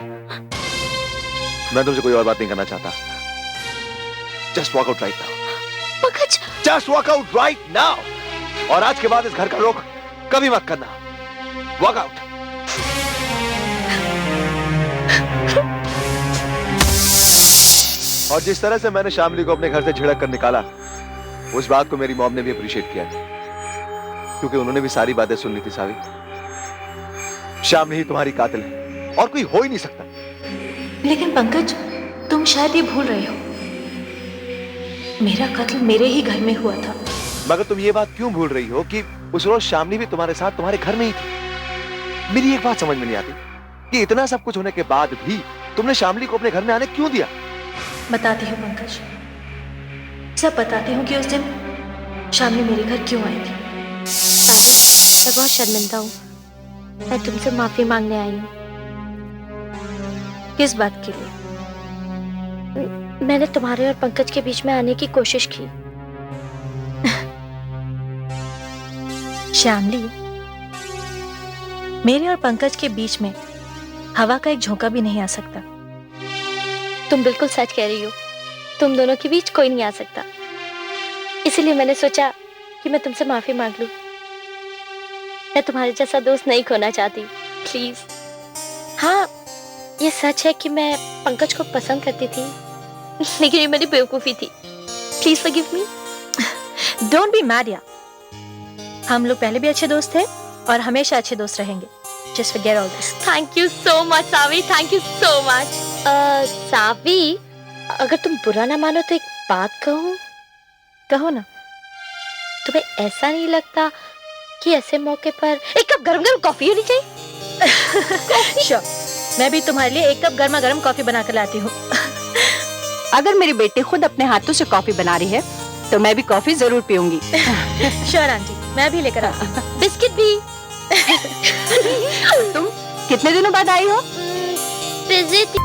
मैं तुमसे कोई और बात नहीं करना चाहता। Just walk out right now. Pankaj, Just walk out right now. और आज के बाद इस घर का रुख कभी मत करना। Walk out. और जिस तरह से मैंने शामली को अपने घर से झिड़क कर निकाला, उस बात को मेरी मॉम ने भी अप्रिशिएट किया, क्योंकि उन्होंने भी सारी बातें सुन ली थी। सावी, शामली ही तुम्हारी कातिल है और कोई हो ही नहीं सकता। लेकिन पंकज, तुम शायद ये भूल रहे हो, मेरा कत्ल मेरे ही घर में हुआ था। मगर तुम ये बात क्यों भूल रही हो कि उस रोज शामली भी तुम्हारे साथ तुम्हारे घर में ही थी। मेरी एक बात समझ में नहीं आती कि इतना सब कुछ होने के बाद भी तुमने शामली को अपने घर में आने क्यों दिया। बताती हूँ पंकज, सब बताती हूँ कि उस दिन शामली मेरे घर क्यों आई थी। सावी, मैं बहुत शर्मिंदा हूँ। मैं तुमसे माफी मांगने आई हूँ। किस बात के लिए? मैंने तुम्हारे और पंकज के बीच में आने की कोशिश की। श्यामली, मेरे और पंकज के बीच में हवा का एक झोंका भी नहीं आ सकता। तुम बिल्कुल सच कह रही हो, तुम दोनों के बीच कोई नहीं आ सकता। इसीलिए मैंने सोचा कि मैं तुमसे माफी मांग लूं। मैं तुम्हारे जैसा दोस्त नहीं खोना चाहती, प्लीज। हाँ, ये सच है कि मैं पंकज को पसंद करती थी, लेकिन ये मेरी बेवकूफी थी। Please forgive me. Don't be mad यार, हम लोग पहले भी अच्छे दोस्त थे और हमेशा अच्छे दोस्त रहेंगे। Just forget all this. Thank you so much Savi, thank you so much. Savi, अगर तुम बुरा ना मानो तो एक बात कहूं? कहो ना। तुम्हें ऐसा नहीं लगता कि ऐसे मौके पर एक कप गरम गरम कॉफी होनी चाहिए? श्योर, मैं भी तुम्हारे लिए एक कप गर्मा गर्म कॉफी बना कर लाती हूँ। अगर मेरी बेटी खुद अपने हाथों से कॉफी बना रही है तो मैं भी कॉफी जरूर पीऊंगी। श्योर आंटी, मैं भी लेकर आती हूँ। बिस्किट भी। तुम कितने दिनों बाद आई हो? बिजी थी।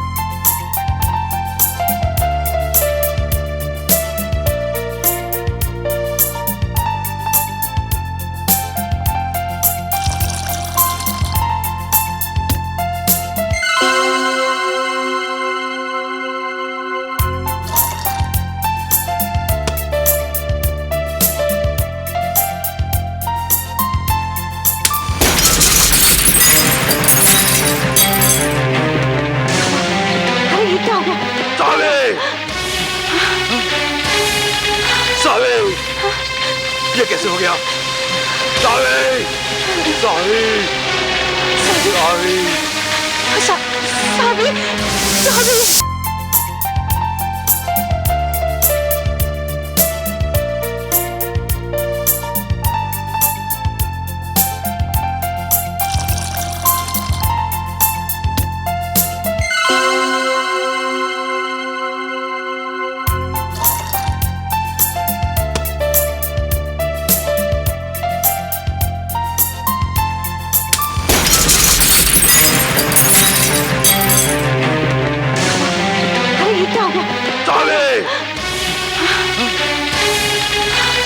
ये कैसे हो गया? सावी! सावी! सावी! सावी!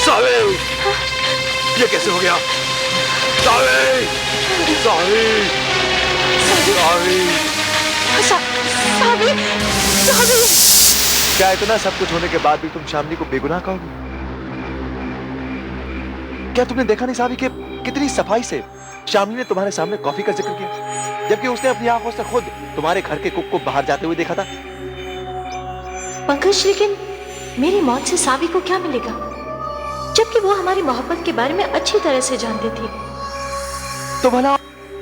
सावी! ये कैसे हो गया? सावी! सावी! सावी! सावी! सावी! क्या इतना सब कुछ होने के बाद भी तुम शामली को बेगुनाह कहोगे? क्या तुमने देखा नहीं सावी कि कितनी सफाई से शामली ने तुम्हारे सामने कॉफी का जिक्र किया, जबकि उसने अपनी आंखों से खुद तुम्हारे घर के कुक को बाहर जाते हुए देखा था? पंकज, लेकिन मेरी मौत से सावी को क्या मिलेगा, जबकि वो हमारी मोहब्बत के बारे में अच्छी तरह से जानती थी। तो भला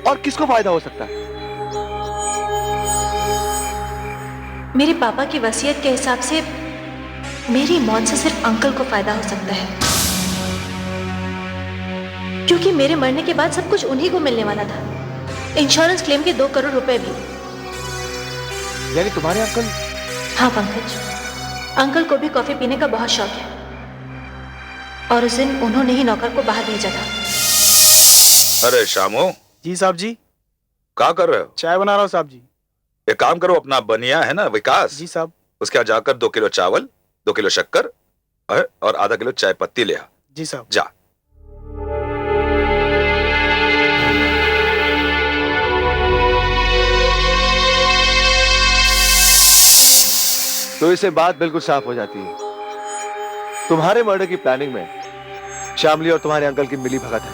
और किसको फायदा हो सकता है? मेरे पापा की वसीयत के हिसाब से मेरी मौत से सिर्फ अंकल को फायदा हो सकता है, क्योंकि मेरे मरने के बाद सब कुछ उन्हीं को मिलने वाला था। इंश्योरेंस क्लेम के 2 करोड़ रुपए भी। यानी तुम्हारे अंकल? हाँ पंकज, अंकल को भी कॉफी पीने का बहुत शौक है, और उस दिन उन्होंने ही नौकर को बाहर भेजा था। अरे शामू। जी साहब जी। क्या कर रहे हो? चाय बना रहा हूँ साहब जी। एक काम करो, अपना बनिया है ना विकास जी साहब, उसके यहाँ जाकर 2 किलो चावल, 2 किलो शक्कर और आधा किलो चाय पत्ती ले आ। जी साहब। जा। तो इससे बात बिल्कुल साफ हो जाती है, तुम्हारे मर्डर की प्लानिंग में शामली और तुम्हारे अंकल की मिली भगत है।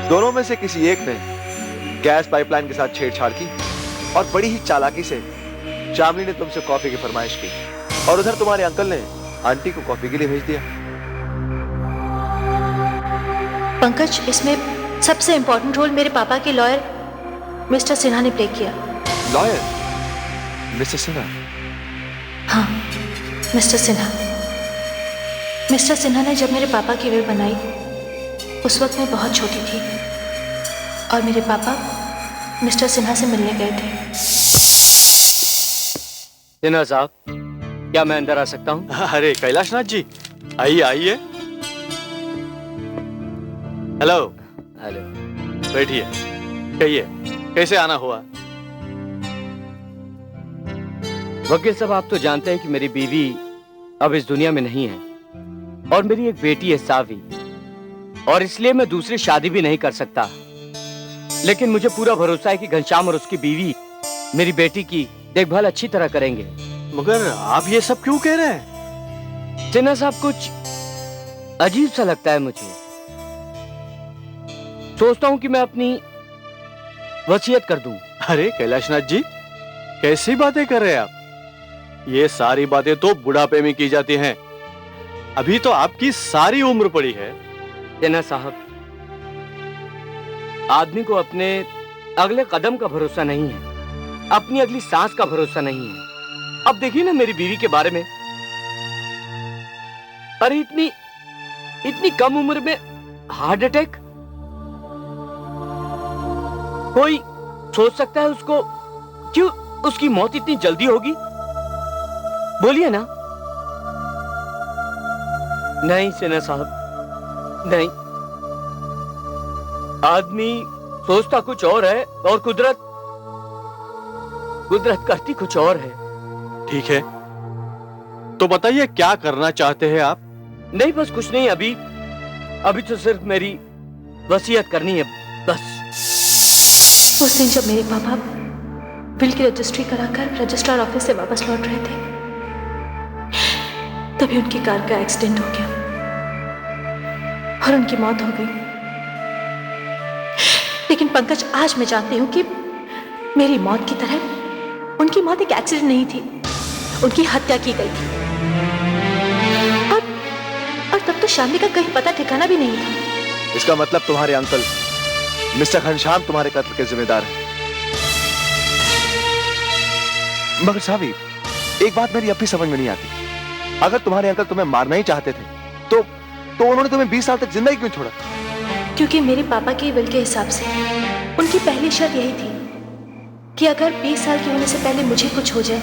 दोनों में से किसी एक ने गैस पाइपलाइन के साथ छेड़छाड़ की और बड़ी ही चालाकी से शामली ने तुमसे कॉफी की फरमाइश की, और उधर तुम्हारे अंकल ने आंटी को कॉफी के लिए भेज दिया। पंकज, इसमें सबसे इंपॉर्टेंट रोल मेरे पापा के लॉयर मिस्टर सिन्हा ने प्ले किया। Lawyer mister Sinha? हाँ, मिस्टर सिन्हा। मिस्टर सिन्हा ने जब मेरे पापा की विल बनाई, उस वक्त मैं बहुत छोटी थी और मेरे पापा मिस्टर सिन्हा से मिलने गए थे। सिन्हा साहब, क्या मैं अंदर आ सकता हूँ? अरे कैलाशनाथ जी, आइए आइए। हेलो। हेलो। बैठिए, कहिए कैसे आना हुआ? वकील साहब, आप तो जानते हैं कि मेरी बीवी अब इस दुनिया में नहीं है और मेरी एक बेटी है सावी, और इसलिए मैं दूसरी शादी भी नहीं कर सकता। लेकिन मुझे पूरा भरोसा है कि घनश्याम और उसकी बीवी मेरी बेटी की देखभाल अच्छी तरह करेंगे। मगर आप ये सब क्यों कह रहे हैं? सिन्हा साहब, कुछ अजीब सा लगता है मुझे। सोचता हूं कि मैं अपनी वसीयत कर दूं। अरे कैलाशनाथ जी, कैसी बातें कर रहे हैं आप? ये सारी बातें तो बुढ़ापे में की जाती हैं। अभी तो आपकी सारी उम्र पड़ी है। सिन्हा साहब, आदमी को अपने अगले कदम का भरोसा नहीं है, अपनी अगली सांस का भरोसा नहीं है। अब देखिए ना मेरी बीवी के बारे में। अरे इतनी कम उम्र में हार्ट अटैक। कोई सोच सकता है उसको क्यों उसकी मौत इतनी जल्दी होगी? बोलिए ना। नहीं सिन्हा साहब, नहीं। आदमी सोचता कुछ और है और कुदरत करती कुछ और है। ठीक है, तो बताइए क्या करना चाहते हैं आप? नहीं, बस कुछ नहीं। अभी तो सिर्फ मेरी वसीयत करनी है, बस। उस दिन जब मेरे पापा बिल की रजिस्ट्री कराकर रजिस्ट्रार ऑफिस से वापस लौट रहे थे, तभी उनकी कार का एक्सीडेंट हो गया और उनकी मौत हो गई। लेकिन पंकज, आज मैं जानती हूं कि मेरी मौत की तरह उनकी मौत एक एक्सीडेंट नहीं थी, उनकी हत्या की गई थी। और तब तो शालिनी का कहीं पता ठिकाना भी नहीं था। इसका मतलब तुम्हारे अंकल मिस्टर घनश्याम तुम्हारे कत्ल के जिम्मेदार हैं। मगर सावी, एक बात मेरी अब भी समझ में नहीं आती। अगर तुम्हारे अंकल तुम्हें मारना ही चाहते थे तो उन्होंने तुम्हें 20 साल तक जिंदा ही क्यों छोड़ा? क्योंकि मेरे पापा के विल के हिसाब से उनकी पहली शर्त यही थी कि अगर 20 साल के होने से पहले मुझे कुछ हो जाए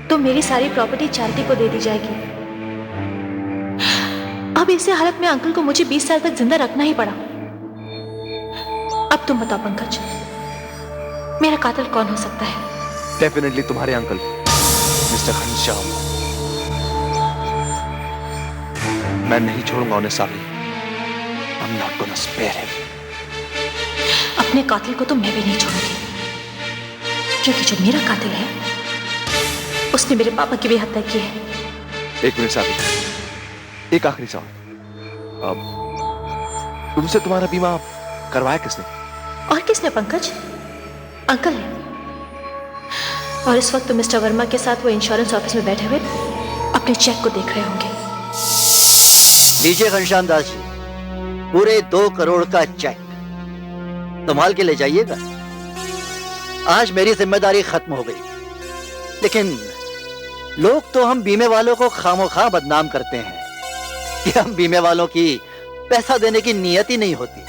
तो मेरी सारी प्रॉपर्टी चैरिटी को दे दी जाएगी। अब ऐसे हालत में अंकल को मुझे 20 साल तक जिंदा रखना ही पड़ा। अब तुम बताओ पंकज, मेरा कातिल कौन हो सकता है? डेफिनेटली तुम्हारे अंकल मिस्टर घनश्याम। मैं नहीं छोड़ूंगा उन्हें सावी। I'm not gonna spare him. अपने कातिल को तो मैं भी नहीं छोड़ूंगी, क्योंकि जो मेरा कातिल है उसने मेरे पापा की भी हत्या की है। एक मिनट सावी, एक आखिरी सवाल। अब तुमसे तुम्हारा बीमा करवाया किसने? और किसने पंकज? अंकल ने। और इस वक्त तो मिस्टर वर्मा के साथ वो इंश्योरेंस ऑफिस में बैठे हुए अपने चेक को देख रहे होंगे। लीजिए घनश्याम दास जी, पूरे 2 करोड़ का चेक संभाल के ले जाइएगा। आज मेरी जिम्मेदारी खत्म हो गई। लेकिन लोग तो हम बीमे वालों को खामोखा बदनाम करते हैं कि हम बीमे वालों की पैसा देने की नियत ही नहीं होती।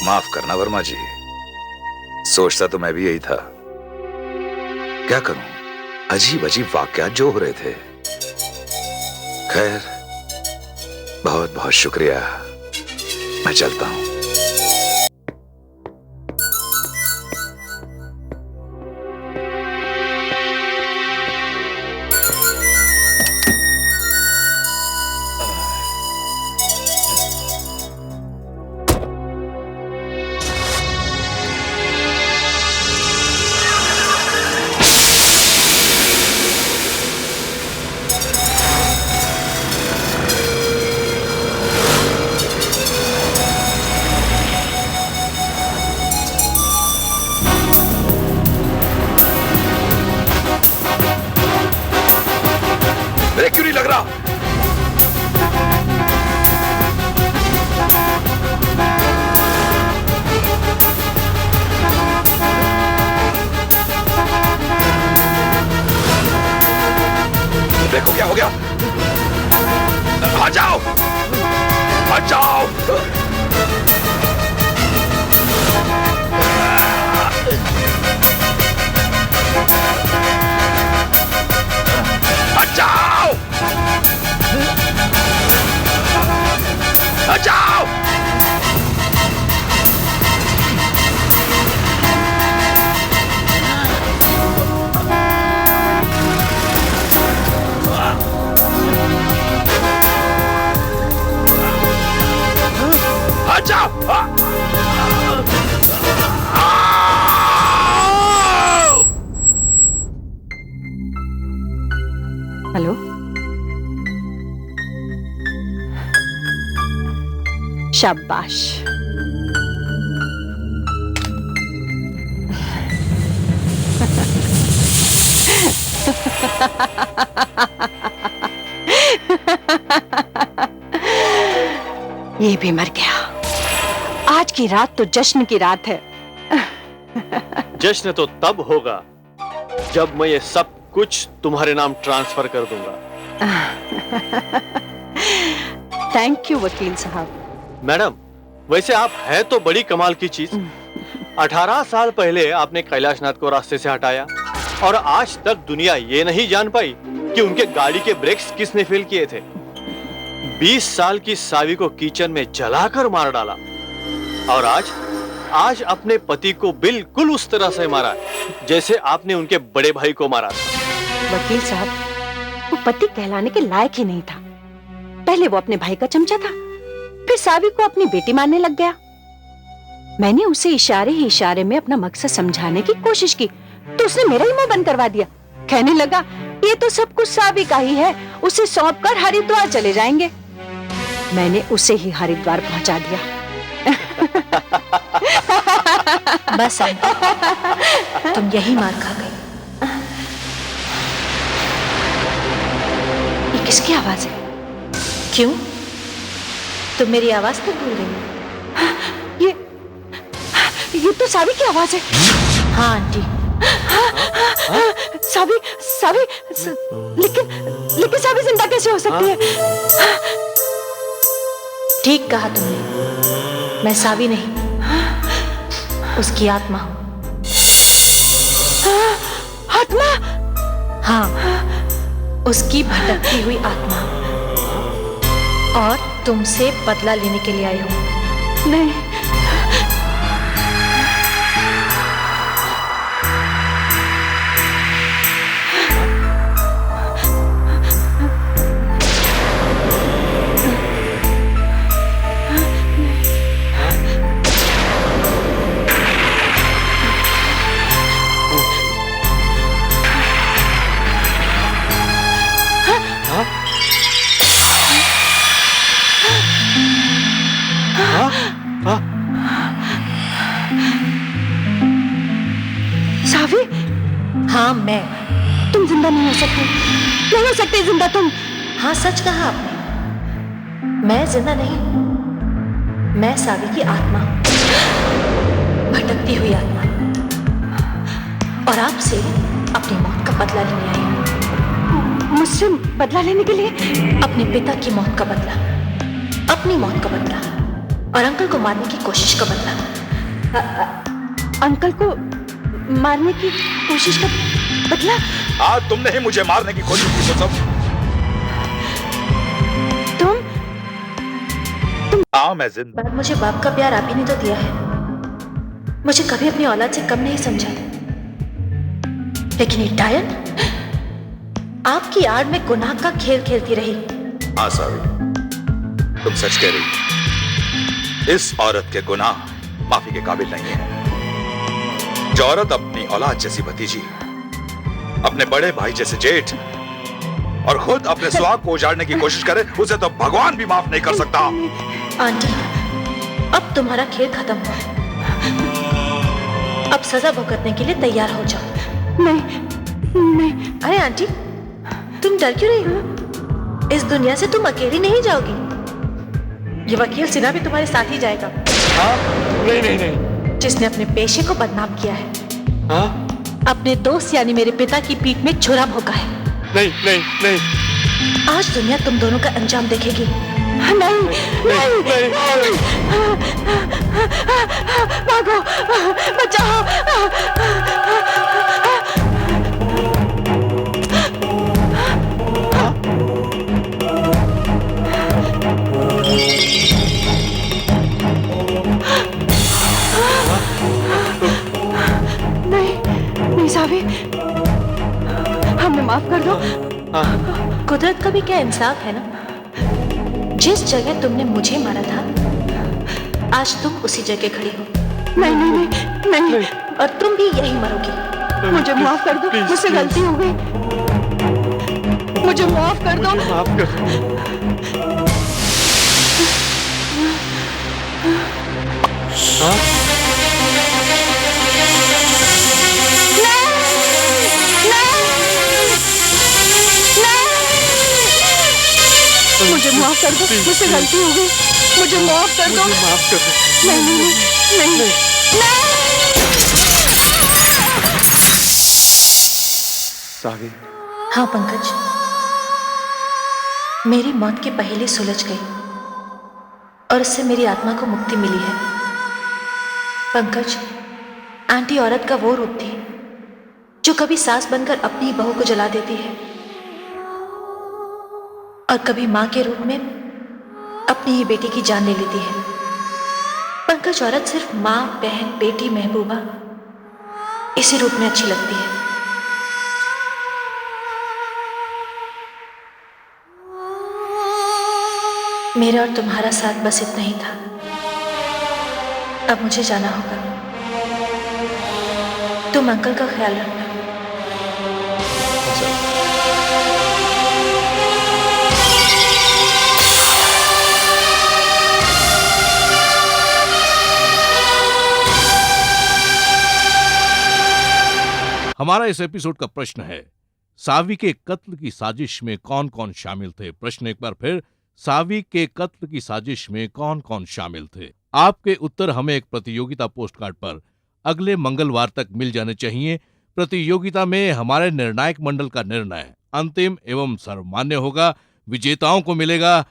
माफ करना वर्मा जी, सोचता तो मैं भी यही था। क्या करूं, अजीब अजीब वाकयात जो हो रहे थे। खैर, बहुत बहुत शुक्रिया। मैं चलता हूं। ब्रेक क्यों नहीं लग रहा? देखो क्या हो गया। हट जाओ, हट जाओ। हट जाओ, हट जाओ। शाबाश। ये भी मर गया। आज की रात तो जश्न की रात है। जश्न तो तब होगा जब मैं ये सब कुछ तुम्हारे नाम ट्रांसफर कर दूंगा। थैंक यू वकील साहब। मैडम, वैसे आप है तो बड़ी कमाल की चीज। 18 साल पहले आपने कैलाशनाथ को रास्ते से हटाया और आज तक दुनिया ये नहीं जान पाई कि उनके गाड़ी के ब्रेक्स किसने फेल किए थे। 20 साल की सावी को किचन में जलाकर मार डाला और आज अपने पति को बिल्कुल उस तरह से मारा जैसे आपने उनके बड़े भाई को मारा था। वकील साहब, वो पति कहलाने के लायक ही नहीं था। पहले वो अपने भाई का चमचा था, फिर सावी को अपनी बेटी मानने लग गया। मैंने उसे इशारे ही इशारे में अपना मकसद समझाने की कोशिश की तो उसने मेरा ही मुंह बंद करवा दिया। कहने लगा ये तो सब कुछ सावी का ही है, उसे सौंप कर हरिद्वार चले जाएंगे। मैंने उसे ही हरिद्वार पहुंचा दिया। बस तुम यही मार खा गई। ये किसकी आवाज है? क्यों, तुम मेरी आवाज तक भूल गई? ये तो सावी की आवाज है। हाँ आंटी। सावी लेकिन सावी जिंदा कैसे हो सकती है? ठीक कहा तुमने, मैं सावी नहीं, उसकी आत्मा हूं। आत्मा? हाँ, उसकी भटकती हुई आत्मा, और तुमसे बदला लेने के लिए आई हूं। नहीं, सावी? हाँ मैं। तुम जिंदा नहीं हो सकते, नहीं हो सकते जिंदा तुम। हाँ सच कहा आपने, मैं जिंदा नहीं, मैं सावी की आत्मा, भटकती हुई आत्मा, और आपसे अपनी मौत का बदला लेने आई हूं। मुझसे बदला लेने के लिए? अपने पिता की मौत का बदला, अपनी मौत का बदला, और अंकल को मारने की कोशिश का बदला। अंकल को मारने की कोशिश का बदला? आज तुमने ही मुझे मारने की कोशिश की तो सब। तुम हाँ मैं जिंदा। मुझे बाप का प्यार आप ही ने तो दिया है, मुझे कभी अपनी औलाद से कम नहीं समझा, लेकिन ये डायन आपकी आड़ में गुनाह का खेल खेलती रही। हाँ सावी, तुम सच कह रही। इस औरत के गुनाह माफी के काबिल नहीं है। जो औरत अपनी औलाद जैसी भतीजी, अपने बड़े भाई जैसे जेठ और खुद अपने सुहाग को उजाड़ने की कोशिश करे, उसे तो भगवान भी माफ नहीं कर सकता। आंटी, अब तुम्हारा खेल खत्म हुआ, अब सजा भुगतने के लिए तैयार हो जाओ। नहीं। अरे आंटी, तुम डर क्यों रही हो? इस दुनिया से तुम अकेली नहीं जाओगी, ये वकील सिन्हा भी तुम्हारे साथ ही जाएगा। हाँ? नहीं। जिसने अपने पेशे को बदनाम किया है। हाँ? अपने दोस्त यानी मेरे पिता की पीठ में छुरा भोंका है। नहीं। आज दुनिया तुम दोनों का अंजाम देखेगी। नहीं। भागो, बचाओ। नहीं सावी, हमें माफ कर दो। कुदरत का भी क्या इंसाफ है ना, जिस जगह तुमने मुझे मारा था, आज तुम उसी जगह खड़ी हो। नहीं। और तुम भी यही मरोगी। मुझे माफ कर दो, मुझसे गलती हो गई, मुझे माफ कर दो। कर दो, मुझसे गलती हो गई, मुझे माफ कर दो। माफ कर दो। नहीं नहीं नहीं सावी, हाँ पंकज, मेरी मौत की पहेली सुलझ गई और इससे मेरी आत्मा को मुक्ति मिली है। पंकज, आंटी औरत का वो रूप थी जो कभी सास बनकर अपनी ही बहू को जला देती है और कभी मां के रूप में अपनी ही बेटी की जान ले लेती है। पंकज, औरत सिर्फ मां, बहन, बेटी, महबूबा इसी रूप में अच्छी लगती है। मेरा और तुम्हारा साथ बस इतना ही था। अब मुझे जाना होगा। तुम अंकल का ख्याल रखना। हमारा इस एपिसोड का प्रश्न है, सावी के कत्ल की साजिश में कौन कौन शामिल थे। प्रश्न एक बार फिर, सावी के कत्ल की साजिश में कौन कौन शामिल थे। आपके उत्तर हमें एक प्रतियोगिता पोस्ट कार्ड पर अगले मंगलवार तक मिल जाने चाहिए। प्रतियोगिता में हमारे निर्णायक मंडल का निर्णय अंतिम एवं सर्वमान्य होगा। विजेताओं को मिलेगा